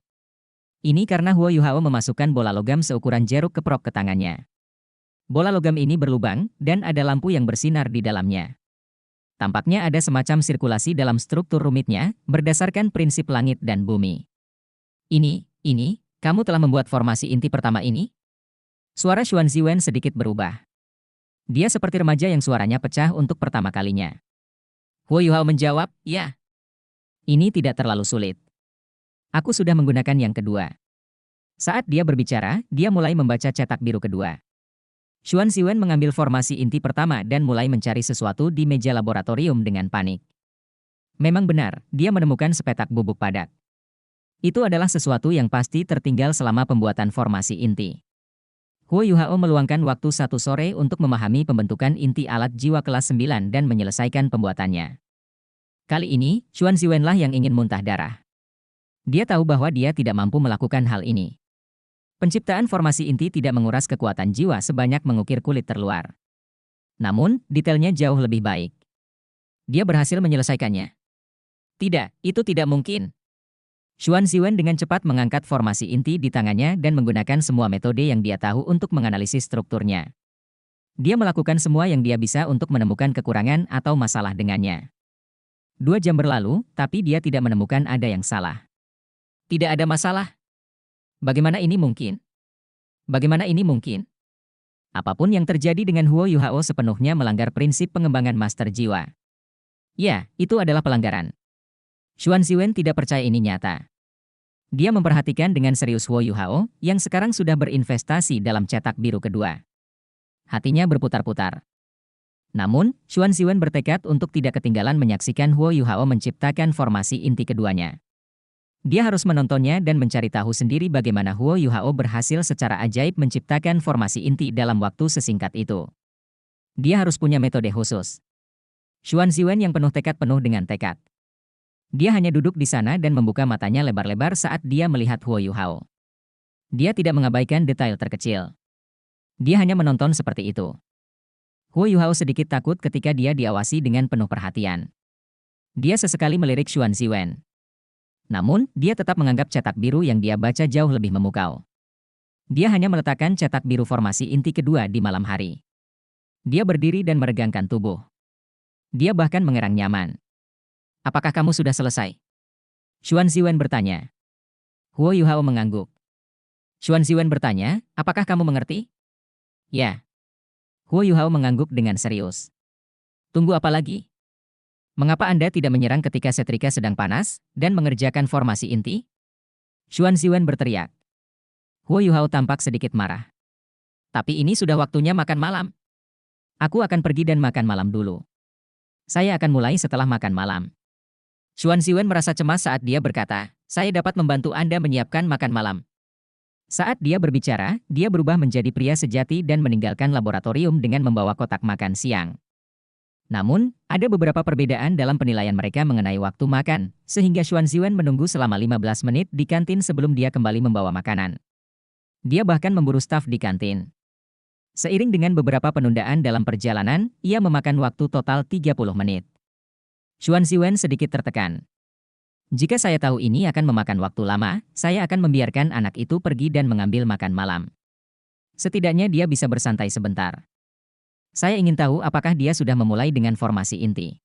Ini karena Huo Yuhao memasukkan bola logam seukuran jeruk keprok ke tangannya. Bola logam ini berlubang, dan ada lampu yang bersinar di dalamnya. Tampaknya ada semacam sirkulasi dalam struktur rumitnya, berdasarkan prinsip langit dan bumi. Ini, kamu telah membuat formasi inti pertama ini? Suara Xuan Ziwen sedikit berubah. Dia seperti remaja yang suaranya pecah untuk pertama kalinya. Huo Yuhao menjawab, ya. Ini tidak terlalu sulit. Aku sudah menggunakan yang kedua. Saat dia berbicara, dia mulai membaca cetak biru kedua. Xuan Ziwen mengambil formasi inti pertama dan mulai mencari sesuatu di meja laboratorium dengan panik. Memang benar, dia menemukan sepetak bubuk padat. Itu adalah sesuatu yang pasti tertinggal selama pembuatan formasi inti. Huo Yuhao meluangkan waktu 1 sore untuk memahami pembentukan inti alat jiwa kelas 9 dan menyelesaikan pembuatannya. Kali ini, Xuan Ziwen lah yang ingin muntah darah. Dia tahu bahwa dia tidak mampu melakukan hal ini. Penciptaan formasi inti tidak menguras kekuatan jiwa sebanyak mengukir kulit terluar. Namun, detailnya jauh lebih baik. Dia berhasil menyelesaikannya. Tidak, itu tidak mungkin. Xuan Ziwen dengan cepat mengangkat formasi inti di tangannya dan menggunakan semua metode yang dia tahu untuk menganalisis strukturnya. Dia melakukan semua yang dia bisa untuk menemukan kekurangan atau masalah dengannya. 2 jam berlalu, tapi dia tidak menemukan ada yang salah. Tidak ada masalah. Bagaimana ini mungkin? Bagaimana ini mungkin? Apapun yang terjadi dengan Huo Yuhao sepenuhnya melanggar prinsip pengembangan master jiwa. Ya, itu adalah pelanggaran. Xuan Ziwen tidak percaya ini nyata. Dia memperhatikan dengan serius Huo Yuhao yang sekarang sudah berinvestasi dalam cetak biru kedua. Hatinya berputar-putar. Namun, Xuan Ziwen bertekad untuk tidak ketinggalan menyaksikan Huo Yuhao menciptakan formasi inti keduanya. Dia harus menontonnya dan mencari tahu sendiri bagaimana Huo Yuhao berhasil secara ajaib menciptakan formasi inti dalam waktu sesingkat itu. Dia harus punya metode khusus. Xuan Ziwen yang penuh dengan tekad. Dia hanya duduk di sana dan membuka matanya lebar-lebar saat dia melihat Huo Yuhao. Dia tidak mengabaikan detail terkecil. Dia hanya menonton seperti itu. Huo Yuhao sedikit takut ketika dia diawasi dengan penuh perhatian. Dia sesekali melirik Xuan Ziwen. Namun, dia tetap menganggap cetak biru yang dia baca jauh lebih memukau. Dia hanya meletakkan cetak biru formasi inti kedua di malam hari. Dia berdiri dan meregangkan tubuh. Dia bahkan mengerang nyaman. Apakah kamu sudah selesai? Xuan Ziwen bertanya. Huo Yuhao mengangguk. Xuan Ziwen bertanya, apakah kamu mengerti? Ya. Huo Yuhao mengangguk dengan serius. Tunggu apa lagi? Mengapa Anda tidak menyerang ketika setrika sedang panas dan mengerjakan formasi inti? Xuan Ziwen berteriak. Huo Yuhao tampak sedikit marah. Tapi ini sudah waktunya makan malam. Aku akan pergi dan makan malam dulu. Saya akan mulai setelah makan malam. Xuan Ziwen merasa cemas saat dia berkata, saya dapat membantu Anda menyiapkan makan malam. Saat dia berbicara, dia berubah menjadi pria sejati dan meninggalkan laboratorium dengan membawa kotak makan siang. Namun, ada beberapa perbedaan dalam penilaian mereka mengenai waktu makan, sehingga Xuan Ziwen menunggu selama 15 menit di kantin sebelum dia kembali membawa makanan. Dia bahkan memburu staf di kantin. Seiring dengan beberapa penundaan dalam perjalanan, ia memakan waktu total 30 menit. Xuan Ziwen sedikit tertekan. Jika saya tahu ini akan memakan waktu lama, saya akan membiarkan anak itu pergi dan mengambil makan malam. Setidaknya dia bisa bersantai sebentar. Saya ingin tahu apakah dia sudah memulai dengan formasi inti.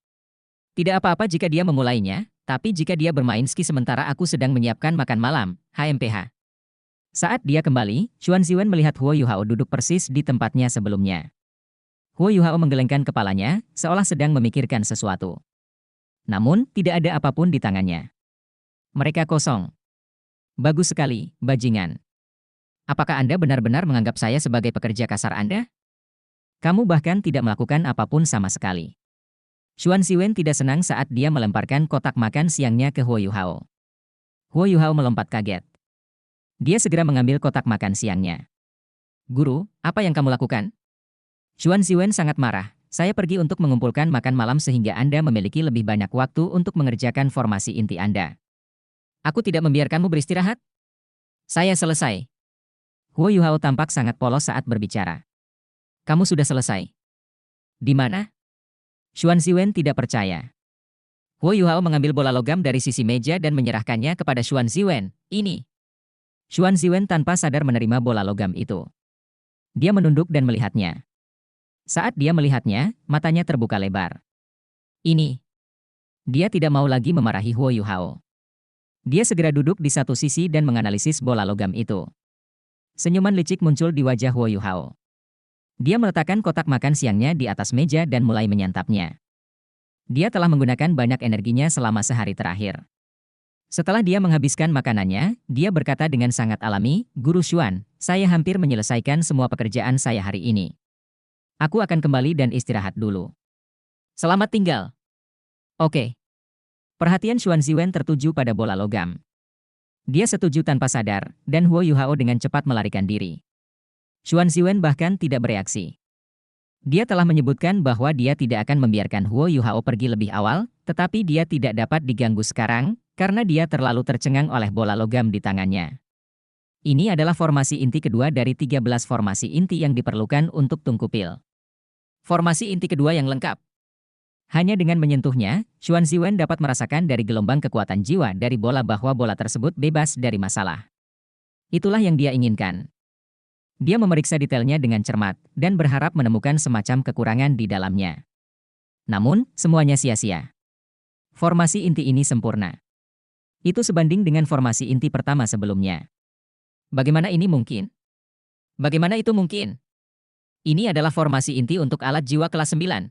Tidak apa-apa jika dia memulainya, tapi jika dia bermain ski sementara aku sedang menyiapkan makan malam, HMPH. Saat dia kembali, Xuan Ziwen melihat Huo Yuhao duduk persis di tempatnya sebelumnya. Huo Yuhao menggelengkan kepalanya, seolah sedang memikirkan sesuatu. Namun, tidak ada apapun di tangannya. Mereka kosong. Bagus sekali, bajingan. Apakah Anda benar-benar menganggap saya sebagai pekerja kasar Anda? Kamu bahkan tidak melakukan apapun sama sekali. Xuan Ziwen tidak senang saat dia melemparkan kotak makan siangnya ke Huo Yuhao. Huo Yuhao melompat kaget. Dia segera mengambil kotak makan siangnya. Guru, apa yang kamu lakukan? Xuan Ziwen sangat marah. Saya pergi untuk mengumpulkan makan malam sehingga Anda memiliki lebih banyak waktu untuk mengerjakan formasi inti Anda. Aku tidak membiarkanmu beristirahat. Saya selesai. Huo Yuhao tampak sangat polos saat berbicara. Kamu sudah selesai. Di mana? Xuan Ziwen tidak percaya. Huo Yuhao mengambil bola logam dari sisi meja dan menyerahkannya kepada Xuan Ziwen. Ini. Xuan Ziwen tanpa sadar menerima bola logam itu. Dia menunduk dan melihatnya. Saat dia melihatnya, matanya terbuka lebar. Ini. Dia tidak mau lagi memarahi Huo Yuhao. Dia segera duduk di satu sisi dan menganalisis bola logam itu. Senyuman licik muncul di wajah Huo Yuhao. Dia meletakkan kotak makan siangnya di atas meja dan mulai menyantapnya. Dia telah menggunakan banyak energinya selama sehari terakhir. Setelah dia menghabiskan makanannya, dia berkata dengan sangat alami, Guru Xuan, saya hampir menyelesaikan semua pekerjaan saya hari ini. Aku akan kembali dan istirahat dulu. Selamat tinggal. Oke. Perhatian Xuan Ziwen tertuju pada bola logam. Dia setuju tanpa sadar, dan Huo Yuhao dengan cepat melarikan diri. Xuan Ziwen bahkan tidak bereaksi. Dia telah menyebutkan bahwa dia tidak akan membiarkan Huo Yuhao pergi lebih awal, tetapi dia tidak dapat diganggu sekarang, karena dia terlalu tercengang oleh bola logam di tangannya. Ini adalah formasi inti kedua dari 13 formasi inti yang diperlukan untuk tungkupil. Formasi inti kedua yang lengkap. Hanya dengan menyentuhnya, Xuan Ziwen dapat merasakan dari gelombang kekuatan jiwa dari bola bahwa bola tersebut bebas dari masalah. Itulah yang dia inginkan. Dia memeriksa detailnya dengan cermat, dan berharap menemukan semacam kekurangan di dalamnya. Namun, semuanya sia-sia. Formasi inti ini sempurna. Itu sebanding dengan formasi inti pertama sebelumnya. Bagaimana ini mungkin? Bagaimana itu mungkin? Ini adalah formasi inti untuk alat jiwa kelas 9.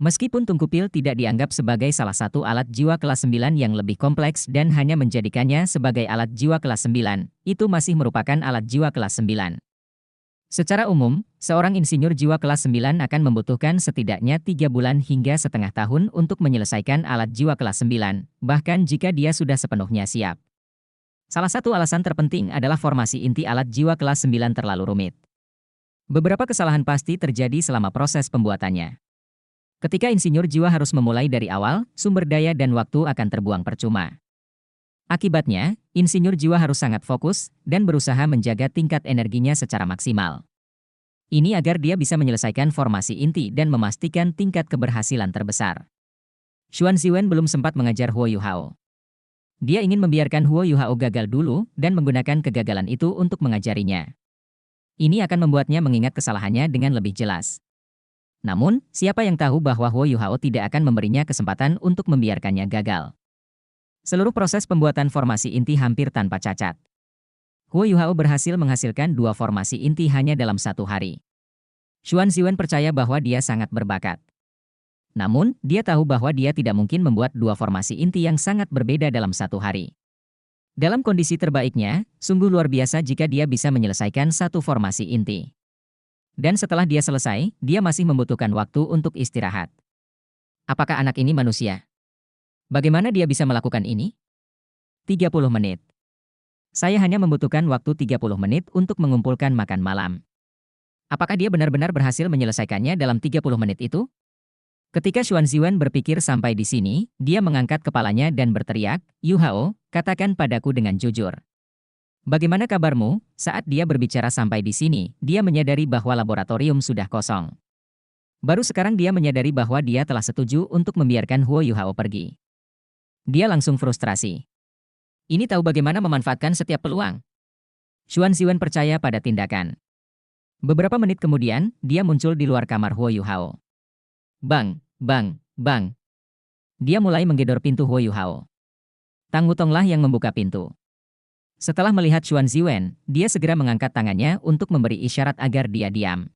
Meskipun tungkupil tidak dianggap sebagai salah satu alat jiwa kelas 9 yang lebih kompleks dan hanya menjadikannya sebagai alat jiwa kelas 9, itu masih merupakan alat jiwa kelas 9. Secara umum, seorang insinyur jiwa kelas 9 akan membutuhkan setidaknya 3 bulan hingga setengah tahun untuk menyelesaikan alat jiwa kelas 9, bahkan jika dia sudah sepenuhnya siap. Salah satu alasan terpenting adalah formasi inti alat jiwa kelas 9 terlalu rumit. Beberapa kesalahan pasti terjadi selama proses pembuatannya. Ketika insinyur jiwa harus memulai dari awal, sumber daya dan waktu akan terbuang percuma. Akibatnya, insinyur jiwa harus sangat fokus dan berusaha menjaga tingkat energinya secara maksimal. Ini agar dia bisa menyelesaikan formasi inti dan memastikan tingkat keberhasilan terbesar. Xuan Ziwen belum sempat mengajar Huo Yuhao. Dia ingin membiarkan Huo Yuhao gagal dulu dan menggunakan kegagalan itu untuk mengajarinya. Ini akan membuatnya mengingat kesalahannya dengan lebih jelas. Namun, siapa yang tahu bahwa Huo Yuhao tidak akan memberinya kesempatan untuk membiarkannya gagal. Seluruh proses pembuatan formasi inti hampir tanpa cacat. Huo Yuhao berhasil menghasilkan 2 formasi inti hanya dalam 1 hari. Xuan Ziwen percaya bahwa dia sangat berbakat. Namun, dia tahu bahwa dia tidak mungkin membuat 2 formasi inti yang sangat berbeda dalam 1 hari. Dalam kondisi terbaiknya, sungguh luar biasa jika dia bisa menyelesaikan 1 formasi inti. Dan setelah dia selesai, dia masih membutuhkan waktu untuk istirahat. Apakah anak ini manusia? Bagaimana dia bisa melakukan ini? 30 menit. Saya hanya membutuhkan waktu 30 menit untuk mengumpulkan makan malam. Apakah dia benar-benar berhasil menyelesaikannya dalam 30 menit itu? Ketika Xuan Ziwen berpikir sampai di sini, dia mengangkat kepalanya dan berteriak, "Yu Hao, katakan padaku dengan jujur. Bagaimana kabarmu?" Saat dia berbicara sampai di sini, dia menyadari bahwa laboratorium sudah kosong. Baru sekarang dia menyadari bahwa dia telah setuju untuk membiarkan Huo Yuhao pergi. Dia langsung frustrasi. Ini tahu bagaimana memanfaatkan setiap peluang. Xuan Ziwen percaya pada tindakan. Beberapa menit kemudian, dia muncul di luar kamar Huo Yuhao. Bang, bang, bang. Dia mulai menggedor pintu Huo Yuhao. Tang Wutonglah yang membuka pintu. Setelah melihat Xuan Ziwen, dia segera mengangkat tangannya untuk memberi isyarat agar dia diam.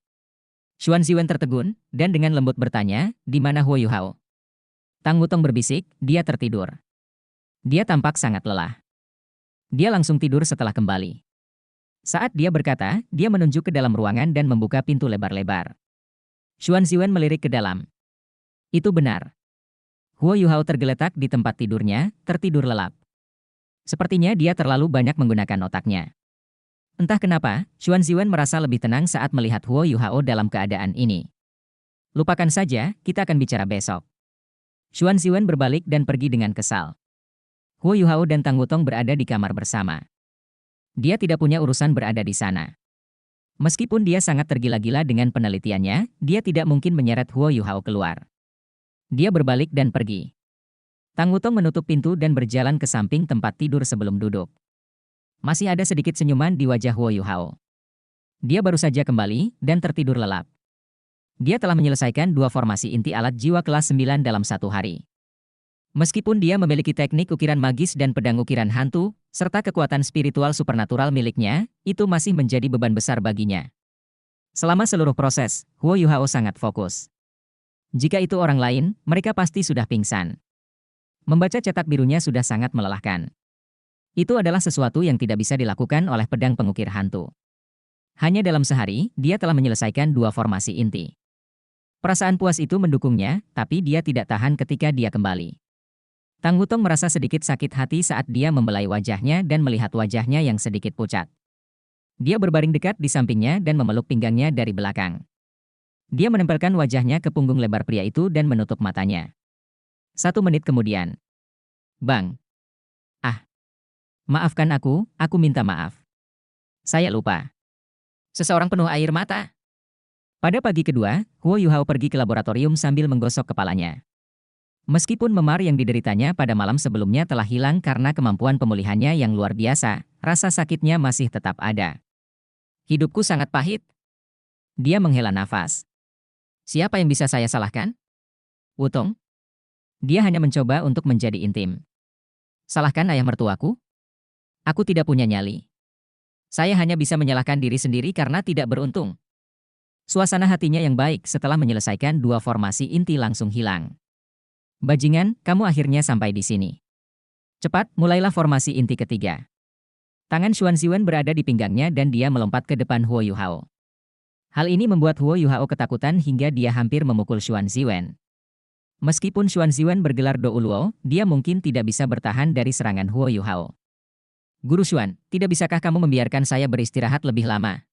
Xuan Ziwen tertegun, dan dengan lembut bertanya, "Di mana Huo Yuhao?" Tang Wutong berbisik, "Dia tertidur." Dia tampak sangat lelah. Dia langsung tidur setelah kembali. Saat dia berkata, dia menunjuk ke dalam ruangan dan membuka pintu lebar-lebar. Xuan Ziwen melirik ke dalam. Itu benar. Huo Yuhao tergeletak di tempat tidurnya, tertidur lelap. Sepertinya dia terlalu banyak menggunakan otaknya. Entah kenapa, Xuan Ziwen merasa lebih tenang saat melihat Huo Yuhao dalam keadaan ini. Lupakan saja, kita akan bicara besok. Xuan Ziwen berbalik dan pergi dengan kesal. Huo Yuhao dan Tang Wutong berada di kamar bersama. Dia tidak punya urusan berada di sana. Meskipun dia sangat tergila-gila dengan penelitiannya, dia tidak mungkin menyeret Huo Yuhao keluar. Dia berbalik dan pergi. Tang Wutong menutup pintu dan berjalan ke samping tempat tidur sebelum duduk. Masih ada sedikit senyuman di wajah Huo Yuhao. Dia baru saja kembali dan tertidur lelap. Dia telah menyelesaikan 2 formasi inti alat jiwa kelas 9 dalam 1 hari. Meskipun dia memiliki teknik ukiran magis dan pedang ukiran hantu, serta kekuatan spiritual supernatural miliknya, itu masih menjadi beban besar baginya. Selama seluruh proses, Huo Yuhao sangat fokus. Jika itu orang lain, mereka pasti sudah pingsan. Membaca cetak birunya sudah sangat melelahkan. Itu adalah sesuatu yang tidak bisa dilakukan oleh pedang pengukir hantu. Hanya dalam sehari, dia telah menyelesaikan 2 formasi inti. Perasaan puas itu mendukungnya, tapi dia tidak tahan ketika dia kembali. Tang Wutong merasa sedikit sakit hati saat dia membelai wajahnya dan melihat wajahnya yang sedikit pucat. Dia berbaring dekat di sampingnya dan memeluk pinggangnya dari belakang. Dia menempelkan wajahnya ke punggung lebar pria itu dan menutup matanya. 1 menit kemudian. Bang. Ah. Maafkan aku minta maaf. Saya lupa. Seseorang penuh air mata. Pada pagi kedua, Huo Yuhao pergi ke laboratorium sambil menggosok kepalanya. Meskipun memar yang dideritanya pada malam sebelumnya telah hilang karena kemampuan pemulihannya yang luar biasa, rasa sakitnya masih tetap ada. Hidupku sangat pahit. Dia menghela nafas. Siapa yang bisa saya salahkan? Wutong? Dia hanya mencoba untuk menjadi intim. Salahkan ayah mertuaku? Aku tidak punya nyali. Saya hanya bisa menyalahkan diri sendiri karena tidak beruntung. Suasana hatinya yang baik setelah menyelesaikan dua formasi inti langsung hilang. Bajingan, kamu akhirnya sampai di sini. Cepat, mulailah formasi inti ketiga. Tangan Xuan Ziwen berada di pinggangnya dan dia melompat ke depan Huo Yuhao. Hal ini membuat Huo Yuhao ketakutan hingga dia hampir memukul Xuan Ziwen. Meskipun Xuan Ziwen bergelar Do Uluo, dia mungkin tidak bisa bertahan dari serangan Huo Yuhao. Guru Xuan, tidak bisakah kamu membiarkan saya beristirahat lebih lama?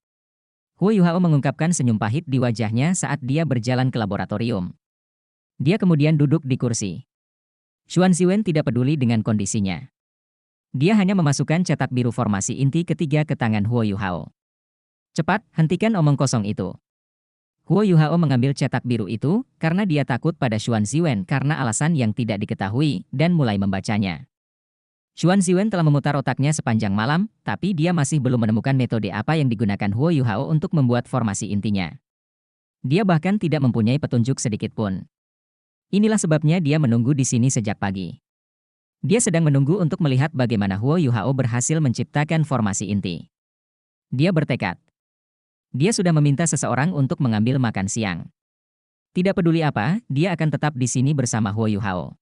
Huo Yuhao mengungkapkan senyum pahit di wajahnya saat dia berjalan ke laboratorium. Dia kemudian duduk di kursi. Xuan Ziwen tidak peduli dengan kondisinya. Dia hanya memasukkan cetak biru formasi inti ketiga ke tangan Huo Yuhao. Cepat, hentikan omong kosong itu. Huo Yuhao mengambil cetak biru itu karena dia takut pada Xuan Ziwen karena alasan yang tidak diketahui dan mulai membacanya. Xuan Ziwen telah memutar otaknya sepanjang malam, tapi dia masih belum menemukan metode apa yang digunakan Huo Yuhao untuk membuat formasi intinya. Dia bahkan tidak mempunyai petunjuk sedikit pun. Inilah sebabnya dia menunggu di sini sejak pagi. Dia sedang menunggu untuk melihat bagaimana Huo Yuhao berhasil menciptakan formasi inti. Dia bertekad. Dia sudah meminta seseorang untuk mengambil makan siang. Tidak peduli apa, dia akan tetap di sini bersama Huo Yuhao.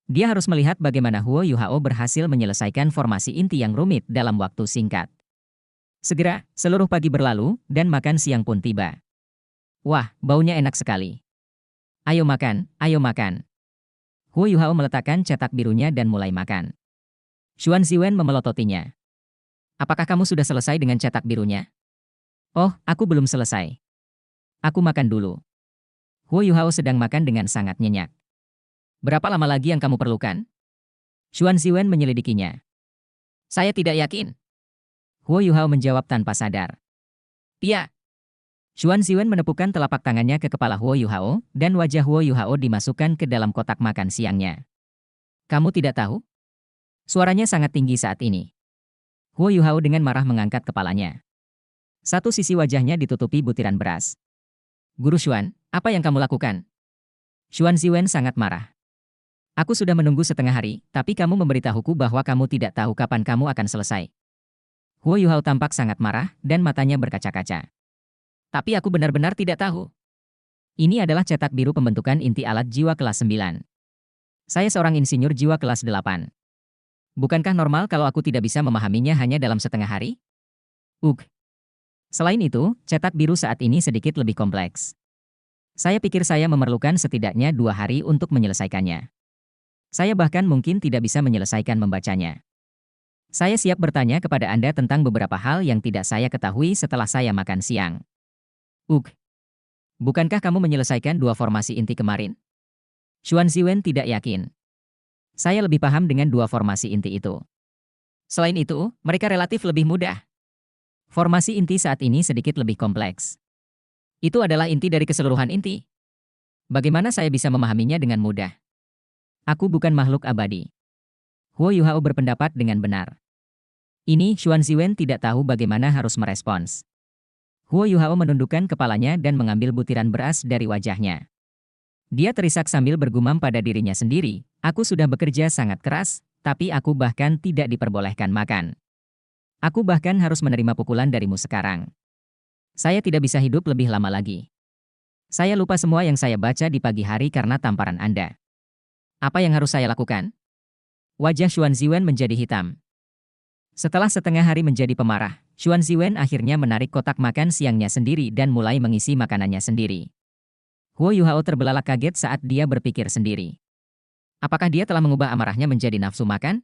Dia harus melihat bagaimana Huo Yuhao berhasil menyelesaikan formasi inti yang rumit dalam waktu singkat. Segera, seluruh pagi berlalu, dan makan siang pun tiba. Wah, baunya enak sekali. Ayo makan, ayo makan. Huo Yuhao meletakkan cetak birunya dan mulai makan. Xuan Ziwen memelototinya. Apakah kamu sudah selesai dengan cetak birunya? Oh, aku belum selesai. Aku makan dulu. Huo Yuhao sedang makan dengan sangat nyenyak. Berapa lama lagi yang kamu perlukan? Xuan Ziwen menyelidikinya. Saya tidak yakin. Huo Yuhao menjawab tanpa sadar. Pia. Xuan Ziwen menepukkan telapak tangannya ke kepala Huo Yuhao, dan wajah Huo Yuhao dimasukkan ke dalam kotak makan siangnya. Kamu tidak tahu? Suaranya sangat tinggi saat ini. Huo Yuhao dengan marah mengangkat kepalanya. Satu sisi wajahnya ditutupi butiran beras. Guru Xuan, apa yang kamu lakukan? Xuan Ziwen sangat marah. Aku sudah menunggu setengah hari, tapi kamu memberitahuku bahwa kamu tidak tahu kapan kamu akan selesai. Huo Yuhao tampak sangat marah, dan matanya berkaca-kaca. Tapi aku benar-benar tidak tahu. Ini adalah cetak biru pembentukan inti alat jiwa kelas 9. Saya seorang insinyur jiwa kelas 8. Bukankah normal kalau aku tidak bisa memahaminya hanya dalam setengah hari? Selain itu, cetak biru saat ini sedikit lebih kompleks. Saya pikir saya memerlukan setidaknya 2 hari untuk menyelesaikannya. Saya bahkan mungkin tidak bisa menyelesaikan membacanya. Saya siap bertanya kepada Anda tentang beberapa hal yang tidak saya ketahui setelah saya makan siang. Bukankah kamu menyelesaikan 2 formasi inti kemarin? Xuan Ziwen tidak yakin. Saya lebih paham dengan 2 formasi inti itu. Selain itu, mereka relatif lebih mudah. Formasi inti saat ini sedikit lebih kompleks. Itu adalah inti dari keseluruhan inti. Bagaimana saya bisa memahaminya dengan mudah? Aku bukan makhluk abadi. Huo Yuhao berpendapat dengan benar. Ini Xuan Ziwen tidak tahu bagaimana harus merespons. Huo Yuhao menundukkan kepalanya dan mengambil butiran beras dari wajahnya. Dia terisak sambil bergumam pada dirinya sendiri, aku sudah bekerja sangat keras, tapi aku bahkan tidak diperbolehkan makan. Aku bahkan harus menerima pukulan darimu sekarang. Saya tidak bisa hidup lebih lama lagi. Saya lupa semua yang saya baca di pagi hari karena tamparan Anda. Apa yang harus saya lakukan? Wajah Xuan Ziwen menjadi hitam. Setelah setengah hari menjadi pemarah, Xuan Ziwen akhirnya menarik kotak makan siangnya sendiri dan mulai mengisi makanannya sendiri. Huo Yuhao terbelalak kaget saat dia berpikir sendiri. Apakah dia telah mengubah amarahnya menjadi nafsu makan?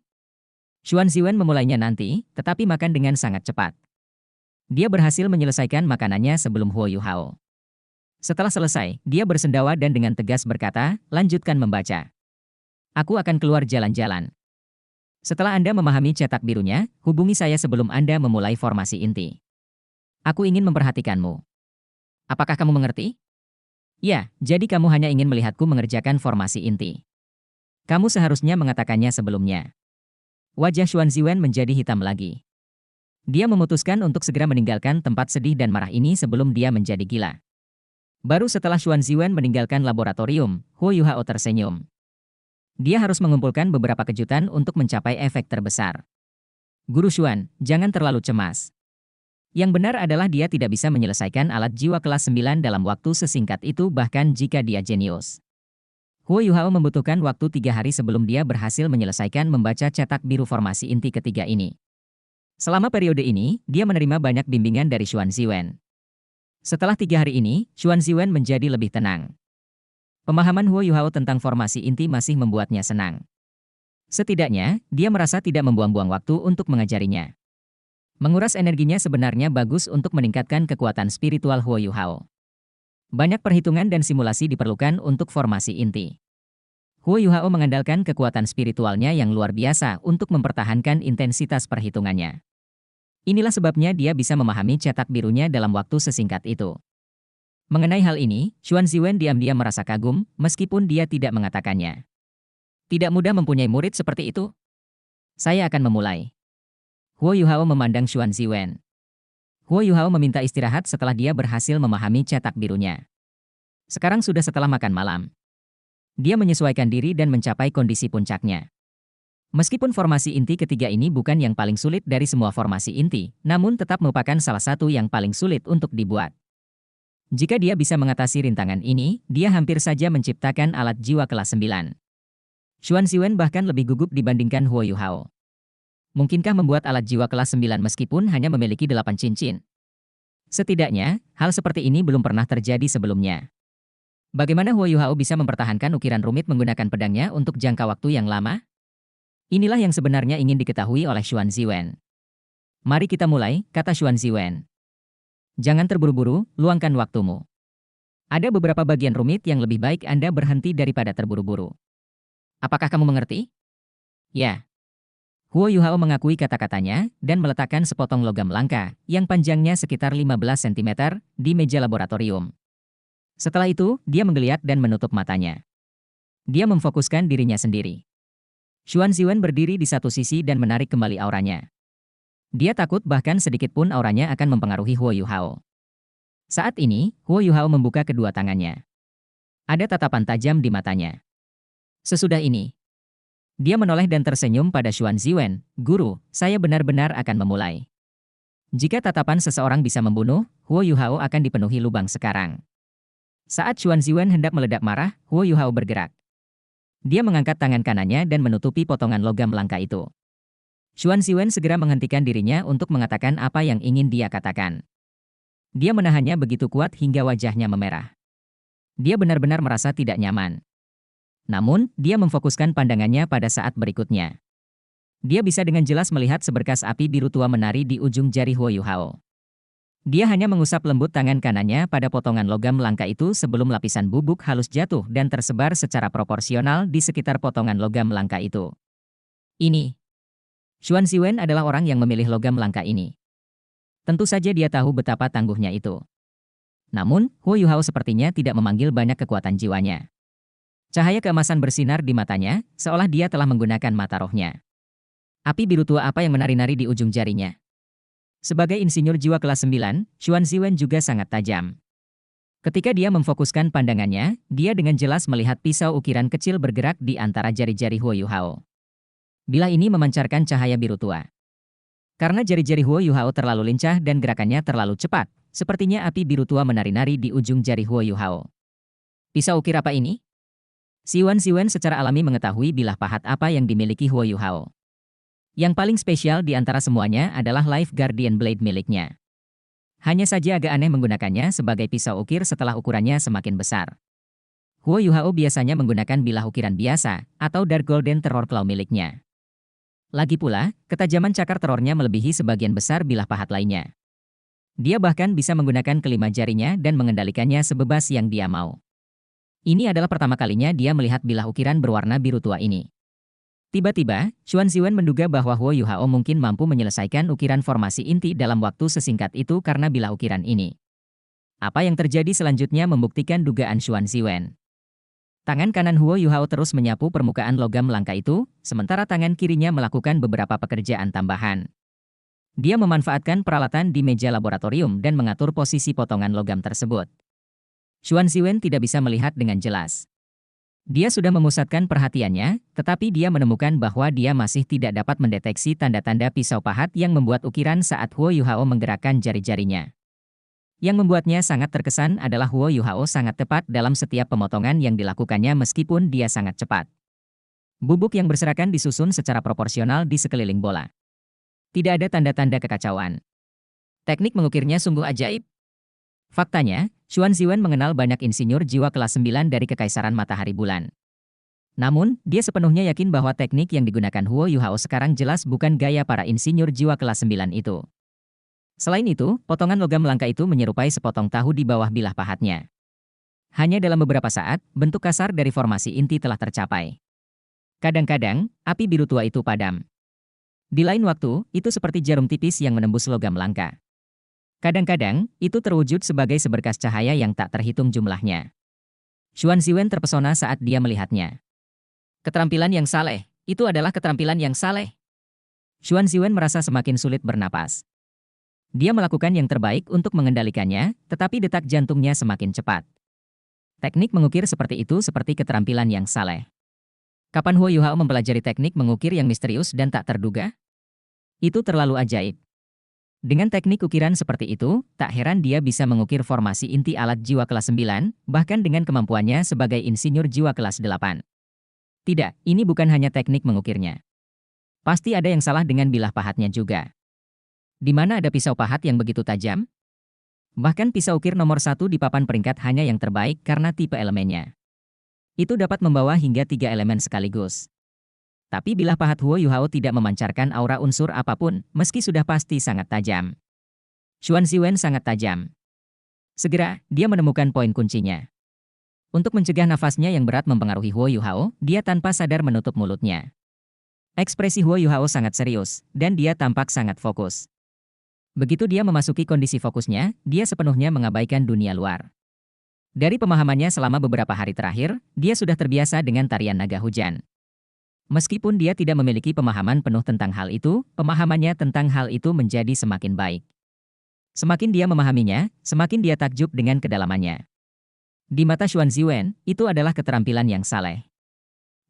Xuan Ziwen memulainya nanti, tetapi makan dengan sangat cepat. Dia berhasil menyelesaikan makanannya sebelum Huo Yuhao. Setelah selesai, dia bersendawa dan dengan tegas berkata, lanjutkan membaca. Aku akan keluar jalan-jalan. Setelah Anda memahami cetak birunya, hubungi saya sebelum Anda memulai formasi inti. Aku ingin memperhatikanmu. Apakah kamu mengerti? Ya, jadi kamu hanya ingin melihatku mengerjakan formasi inti. Kamu seharusnya mengatakannya sebelumnya. Wajah Xuan Ziwen menjadi hitam lagi. Dia memutuskan untuk segera meninggalkan tempat sedih dan marah ini sebelum dia menjadi gila. Baru setelah Xuan Ziwen meninggalkan laboratorium, Huo Yuhao tersenyum. Dia harus mengumpulkan beberapa kejutan untuk mencapai efek terbesar. Guru Xuan, jangan terlalu cemas. Yang benar adalah dia tidak bisa menyelesaikan alat jiwa kelas 9 dalam waktu sesingkat itu bahkan jika dia jenius. Huo Yuhao membutuhkan waktu 3 hari sebelum dia berhasil menyelesaikan membaca cetak biru formasi inti ketiga ini. Selama periode ini, dia menerima banyak bimbingan dari Xuan Ziwen. Setelah 3 hari ini, Xuan Ziwen menjadi lebih tenang. Pemahaman Huo Yuhao tentang formasi inti masih membuatnya senang. Setidaknya, dia merasa tidak membuang-buang waktu untuk mengajarinya. Menguras energinya sebenarnya bagus untuk meningkatkan kekuatan spiritual Huo Yuhao. Banyak perhitungan dan simulasi diperlukan untuk formasi inti. Huo Yuhao mengandalkan kekuatan spiritualnya yang luar biasa untuk mempertahankan intensitas perhitungannya. Inilah sebabnya dia bisa memahami cetak birunya dalam waktu sesingkat itu. Mengenai hal ini, Xuan Ziwen diam-diam merasa kagum, meskipun dia tidak mengatakannya. Tidak mudah mempunyai murid seperti itu. Saya akan memulai. Huo Yuhao memandang Xuan Ziwen. Huo Yuhao meminta istirahat setelah dia berhasil memahami cetak birunya. Sekarang sudah setelah makan malam. Dia menyesuaikan diri dan mencapai kondisi puncaknya. Meskipun formasi inti ketiga ini bukan yang paling sulit dari semua formasi inti, namun tetap merupakan salah satu yang paling sulit untuk dibuat. Jika dia bisa mengatasi rintangan ini, dia hampir saja menciptakan alat jiwa kelas 9. Xuan Ziwen bahkan lebih gugup dibandingkan Huo Yuhao. Mungkinkah membuat alat jiwa kelas 9 meskipun hanya memiliki 8 cincin? Setidaknya, hal seperti ini belum pernah terjadi sebelumnya. Bagaimana Huo Yuhao bisa mempertahankan ukiran rumit menggunakan pedangnya untuk jangka waktu yang lama? Inilah yang sebenarnya ingin diketahui oleh Xuan Ziwen. Mari kita mulai, kata Xuan Ziwen. Jangan terburu-buru, luangkan waktumu. Ada beberapa bagian rumit yang lebih baik Anda berhenti daripada terburu-buru. Apakah kamu mengerti? Ya. Huo Yuhao mengakui kata-katanya dan meletakkan sepotong logam langka yang panjangnya sekitar 15 cm di meja laboratorium. Setelah itu, dia menggeliat dan menutup matanya. Dia memfokuskan dirinya sendiri. Xuan Ziwen berdiri di satu sisi dan menarik kembali auranya. Dia takut bahkan sedikit pun auranya akan mempengaruhi Huo Yuhao. Saat ini, Huo Yuhao membuka kedua tangannya. Ada tatapan tajam di matanya. Sesudah ini, dia menoleh dan tersenyum pada Xuan Ziwen, "Guru, saya benar-benar akan memulai." Jika tatapan seseorang bisa membunuh, Huo Yuhao akan dipenuhi lubang sekarang. Saat Xuan Ziwen hendak meledak marah, Huo Yuhao bergerak. Dia mengangkat tangan kanannya dan menutupi potongan logam langka itu. Xuan Ziwen segera menghentikan dirinya untuk mengatakan apa yang ingin dia katakan. Dia menahannya begitu kuat hingga wajahnya memerah. Dia benar-benar merasa tidak nyaman. Namun, dia memfokuskan pandangannya pada saat berikutnya. Dia bisa dengan jelas melihat seberkas api biru tua menari di ujung jari Huo Yuhao. Dia hanya mengusap lembut tangan kanannya pada potongan logam langka itu sebelum lapisan bubuk halus jatuh dan tersebar secara proporsional di sekitar potongan logam langka itu. Ini. Xuan Ziwen adalah orang yang memilih logam langka ini. Tentu saja dia tahu betapa tangguhnya itu. Namun, Huo Yuhao sepertinya tidak memanggil banyak kekuatan jiwanya. Cahaya keemasan bersinar di matanya, seolah dia telah menggunakan mata rohnya. Api biru tua apa yang menari-nari di ujung jarinya? Sebagai insinyur jiwa kelas 9, Xuan Ziwen juga sangat tajam. Ketika dia memfokuskan pandangannya, dia dengan jelas melihat pisau ukiran kecil bergerak di antara jari-jari Huo Yuhao. Bilah ini memancarkan cahaya biru tua. Karena jari-jari Huo Yuhao terlalu lincah dan gerakannya terlalu cepat, sepertinya api biru tua menari-nari di ujung jari Huo Yuhao. Pisau ukir apa ini? Xuan Ziwen secara alami mengetahui bilah pahat apa yang dimiliki Huo Yuhao. Yang paling spesial di antara semuanya adalah Life Guardian Blade miliknya. Hanya saja agak aneh menggunakannya sebagai pisau ukir setelah ukurannya semakin besar. Huo Yuhao biasanya menggunakan bilah ukiran biasa atau Dark Golden Terror Claw miliknya. Lagi pula, ketajaman cakar terornya melebihi sebagian besar bilah pahat lainnya. Dia bahkan bisa menggunakan kelima jarinya dan mengendalikannya sebebas yang dia mau. Ini adalah pertama kalinya dia melihat bilah ukiran berwarna biru tua ini. Tiba-tiba, Xuan Ziwen menduga bahwa Huo Yuhao mungkin mampu menyelesaikan ukiran formasi inti dalam waktu sesingkat itu karena bilah ukiran ini. Apa yang terjadi selanjutnya membuktikan dugaan Xuan Ziwen. Tangan kanan Huo Yuhao terus menyapu permukaan logam langka itu, sementara tangan kirinya melakukan beberapa pekerjaan tambahan. Dia memanfaatkan peralatan di meja laboratorium dan mengatur posisi potongan logam tersebut. Xuan Ziwen tidak bisa melihat dengan jelas. Dia sudah memusatkan perhatiannya, tetapi dia menemukan bahwa dia masih tidak dapat mendeteksi tanda-tanda pisau pahat yang membuat ukiran saat Huo Yuhao menggerakkan jari-jarinya. Yang membuatnya sangat terkesan adalah Huo Yuhao sangat tepat dalam setiap pemotongan yang dilakukannya meskipun dia sangat cepat. Bubuk yang berserakan disusun secara proporsional di sekeliling bola. Tidak ada tanda-tanda kekacauan. Teknik mengukirnya sungguh ajaib. Faktanya, Xuan Ziwen mengenal banyak insinyur jiwa kelas 9 dari Kekaisaran Matahari Bulan. Namun, dia sepenuhnya yakin bahwa teknik yang digunakan Huo Yuhao sekarang jelas bukan gaya para insinyur jiwa kelas 9 itu. Selain itu, potongan logam langka itu menyerupai sepotong tahu di bawah bilah pahatnya. Hanya dalam beberapa saat, bentuk kasar dari formasi inti telah tercapai. Kadang-kadang, api biru tua itu padam. Di lain waktu, itu seperti jarum tipis yang menembus logam langka. Kadang-kadang, itu terwujud sebagai seberkas cahaya yang tak terhitung jumlahnya. Xuan Ziwen terpesona saat dia melihatnya. Keterampilan yang saleh, itu adalah keterampilan yang saleh. Xuan Ziwen merasa semakin sulit bernapas. Dia melakukan yang terbaik untuk mengendalikannya, tetapi detak jantungnya semakin cepat. Teknik mengukir seperti itu seperti keterampilan yang saleh. Kapan Huo Yuhao mempelajari teknik mengukir yang misterius dan tak terduga? Itu terlalu ajaib. Dengan teknik ukiran seperti itu, tak heran dia bisa mengukir formasi inti alat jiwa kelas 9, bahkan dengan kemampuannya sebagai insinyur jiwa kelas 8. Tidak, ini bukan hanya teknik mengukirnya. Pasti ada yang salah dengan bilah pahatnya juga. Di mana ada pisau pahat yang begitu tajam? Bahkan pisau ukir nomor 1 di papan peringkat hanya yang terbaik karena tipe elemennya. Itu dapat membawa hingga 3 elemen sekaligus. Tapi bilah pahat Huo Yuhao tidak memancarkan aura unsur apapun, meski sudah pasti sangat tajam. Xuan Ziwen sangat tajam. Segera, dia menemukan poin kuncinya. Untuk mencegah nafasnya yang berat mempengaruhi Huo Yuhao, dia tanpa sadar menutup mulutnya. Ekspresi Huo Yuhao sangat serius, dan dia tampak sangat fokus. Begitu dia memasuki kondisi fokusnya, dia sepenuhnya mengabaikan dunia luar. Dari pemahamannya selama beberapa hari terakhir, dia sudah terbiasa dengan tarian naga hujan. Meskipun dia tidak memiliki pemahaman penuh tentang hal itu, pemahamannya tentang hal itu menjadi semakin baik. Semakin dia memahaminya, semakin dia takjub dengan kedalamannya. Di mata Xuan Ziwen, itu adalah keterampilan yang saleh.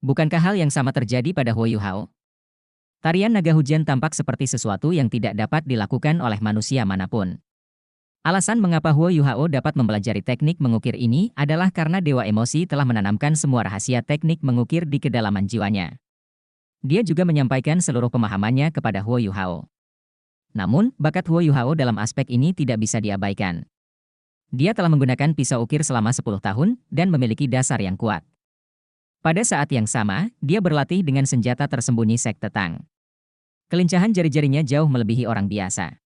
Bukankah hal yang sama terjadi pada Huo Yuhao? Tarian naga hujan tampak seperti sesuatu yang tidak dapat dilakukan oleh manusia manapun. Alasan mengapa Huo Yuhao dapat mempelajari teknik mengukir ini adalah karena Dewa Emosi telah menanamkan semua rahasia teknik mengukir di kedalaman jiwanya. Dia juga menyampaikan seluruh pemahamannya kepada Huo Yuhao. Namun, bakat Huo Yuhao dalam aspek ini tidak bisa diabaikan. Dia telah menggunakan pisau ukir selama 10 tahun dan memiliki dasar yang kuat. Pada saat yang sama, dia berlatih dengan senjata tersembunyi sekte Tang. Kelincahan jari-jarinya jauh melebihi orang biasa.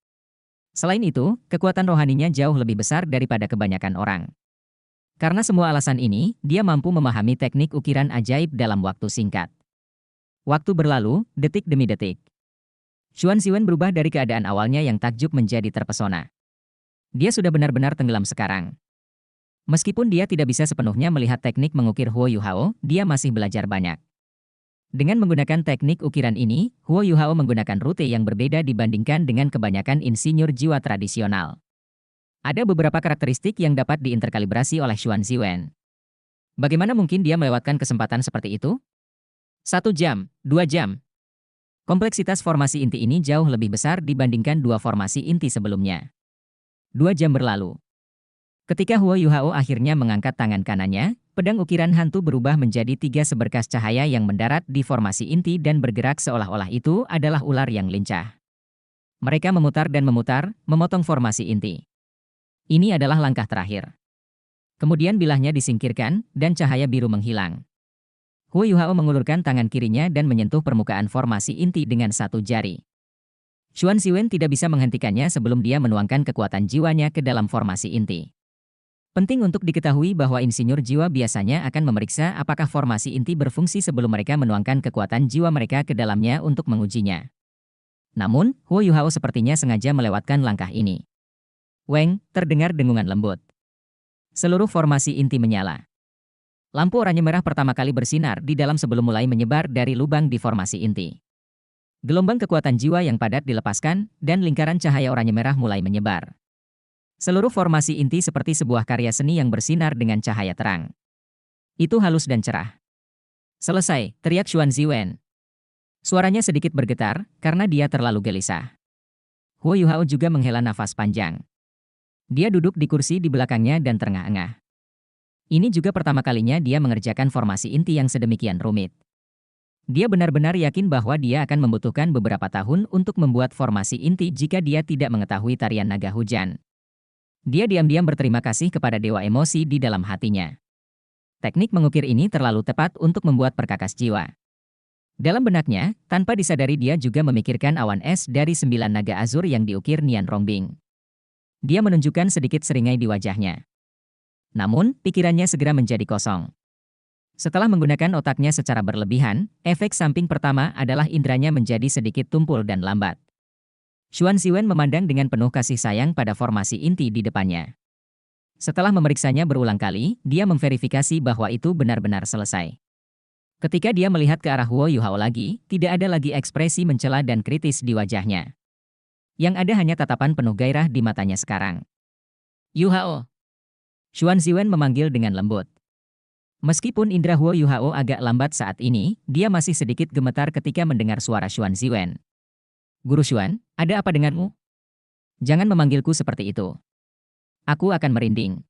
Selain itu, kekuatan rohaninya jauh lebih besar daripada kebanyakan orang. Karena semua alasan ini, dia mampu memahami teknik ukiran ajaib dalam waktu singkat. Waktu berlalu, detik demi detik. Xuan Ziwen berubah dari keadaan awalnya yang takjub menjadi terpesona. Dia sudah benar-benar tenggelam sekarang. Meskipun dia tidak bisa sepenuhnya melihat teknik mengukir Huo Yuhao, dia masih belajar banyak. Dengan menggunakan teknik ukiran ini, Huo Yuhao menggunakan rute yang berbeda dibandingkan dengan kebanyakan insinyur jiwa tradisional. Ada beberapa karakteristik yang dapat diinterkalibrasi oleh Xuan Ziwen. Bagaimana mungkin dia melewatkan kesempatan seperti itu? 1 jam, 2 jam. Kompleksitas formasi inti ini jauh lebih besar dibandingkan 2 formasi inti sebelumnya. 2 jam berlalu. Ketika Huo Yuhao akhirnya mengangkat tangan kanannya, pedang ukiran hantu berubah menjadi 3 seberkas cahaya yang mendarat di formasi inti dan bergerak seolah-olah itu adalah ular yang lincah. Mereka memutar dan memutar, memotong formasi inti. Ini adalah langkah terakhir. Kemudian bilahnya disingkirkan, dan cahaya biru menghilang. Huo Yuhao mengulurkan tangan kirinya dan menyentuh permukaan formasi inti dengan 1 jari. Xuan Ziwen tidak bisa menghentikannya sebelum dia menuangkan kekuatan jiwanya ke dalam formasi inti. Penting untuk diketahui bahwa insinyur jiwa biasanya akan memeriksa apakah formasi inti berfungsi sebelum mereka menuangkan kekuatan jiwa mereka ke dalamnya untuk mengujinya. Namun, Huo Yuhao sepertinya sengaja melewatkan langkah ini. Weng, terdengar dengungan lembut. Seluruh formasi inti menyala. Lampu oranye merah pertama kali bersinar di dalam sebelum mulai menyebar dari lubang di formasi inti. Gelombang kekuatan jiwa yang padat dilepaskan, dan lingkaran cahaya oranye merah mulai menyebar. Seluruh formasi inti seperti sebuah karya seni yang bersinar dengan cahaya terang. Itu halus dan cerah. Selesai, teriak Xuan Ziwen. Suaranya sedikit bergetar, karena dia terlalu gelisah. Huo Yuhao juga menghela nafas panjang. Dia duduk di kursi di belakangnya dan terengah-engah. Ini juga pertama kalinya dia mengerjakan formasi inti yang sedemikian rumit. Dia benar-benar yakin bahwa dia akan membutuhkan beberapa tahun untuk membuat formasi inti jika dia tidak mengetahui tarian naga hujan. Dia diam-diam berterima kasih kepada dewa emosi di dalam hatinya. Teknik mengukir ini terlalu tepat untuk membuat perkakas jiwa. Dalam benaknya, tanpa disadari dia juga memikirkan awan es dari 9 naga azur yang diukir Nian Rongbing. Dia menunjukkan sedikit seringai di wajahnya. Namun, pikirannya segera menjadi kosong. Setelah menggunakan otaknya secara berlebihan, efek samping pertama adalah indranya menjadi sedikit tumpul dan lambat. Xuan Ziwen memandang dengan penuh kasih sayang pada formasi inti di depannya. Setelah memeriksanya berulang kali, dia memverifikasi bahwa itu benar-benar selesai. Ketika dia melihat ke arah Huo Yuhao lagi, tidak ada lagi ekspresi mencela dan kritis di wajahnya. Yang ada hanya tatapan penuh gairah di matanya sekarang. Yuhao. Xuan Ziwen memanggil dengan lembut. Meskipun indera Huo Yuhao agak lambat saat ini, dia masih sedikit gemetar ketika mendengar suara Xuan Ziwen. Guru Xuan, ada apa denganmu? Jangan memanggilku seperti itu. Aku akan merinding.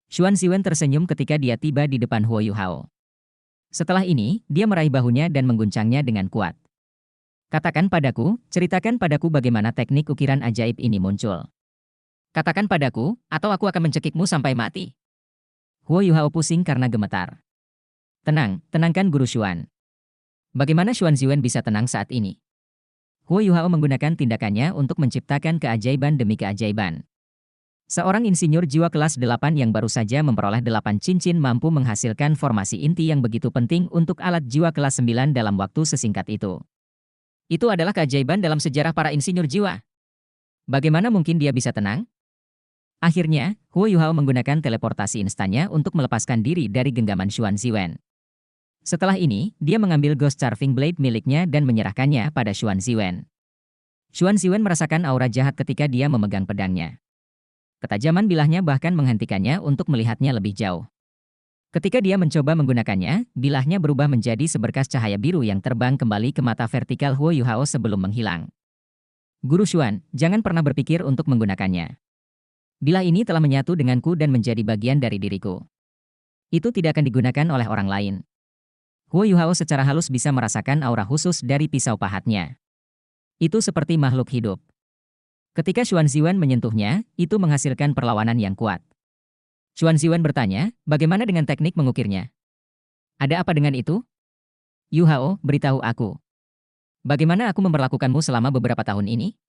Xuan Ziwen tersenyum ketika dia tiba di depan Huo Yuhao. Setelah ini, dia meraih bahunya dan mengguncangnya dengan kuat. Katakan padaku, ceritakan padaku bagaimana teknik ukiran ajaib ini muncul. Katakan padaku, atau aku akan mencekikmu sampai mati. Huo Yuhao pusing karena gemetar. Tenang, tenangkan Guru Xuan. Bagaimana Xuan Ziwen bisa tenang saat ini? Huo Yuhao menggunakan tindakannya untuk menciptakan keajaiban demi keajaiban. Seorang insinyur jiwa kelas 8 yang baru saja memperoleh 8 cincin mampu menghasilkan formasi inti yang begitu penting untuk alat jiwa kelas 9 dalam waktu sesingkat itu. Itu adalah keajaiban dalam sejarah para insinyur jiwa. Bagaimana mungkin dia bisa tenang? Akhirnya, Huo Yuhao menggunakan teleportasi instannya untuk melepaskan diri dari genggaman Xuan Ziwen. Setelah ini, dia mengambil Ghost Carving Blade miliknya dan menyerahkannya pada Xuan Ziwen. Xuan Ziwen merasakan aura jahat ketika dia memegang pedangnya. Ketajaman bilahnya bahkan menghentikannya untuk melihatnya lebih jauh. Ketika dia mencoba menggunakannya, bilahnya berubah menjadi seberkas cahaya biru yang terbang kembali ke mata vertikal Huo Yuhao sebelum menghilang. Guru Xuan, jangan pernah berpikir untuk menggunakannya. Bilah ini telah menyatu denganku dan menjadi bagian dari diriku. Itu tidak akan digunakan oleh orang lain. Huo Yuhao secara halus bisa merasakan aura khusus dari pisau pahatnya. Itu seperti makhluk hidup. Ketika Xuan Ziwen menyentuhnya, itu menghasilkan perlawanan yang kuat. Xuan Ziwen bertanya, bagaimana dengan teknik mengukirnya? Ada apa dengan itu? Yuhao, beritahu aku. Bagaimana aku memperlakukanmu selama beberapa tahun ini?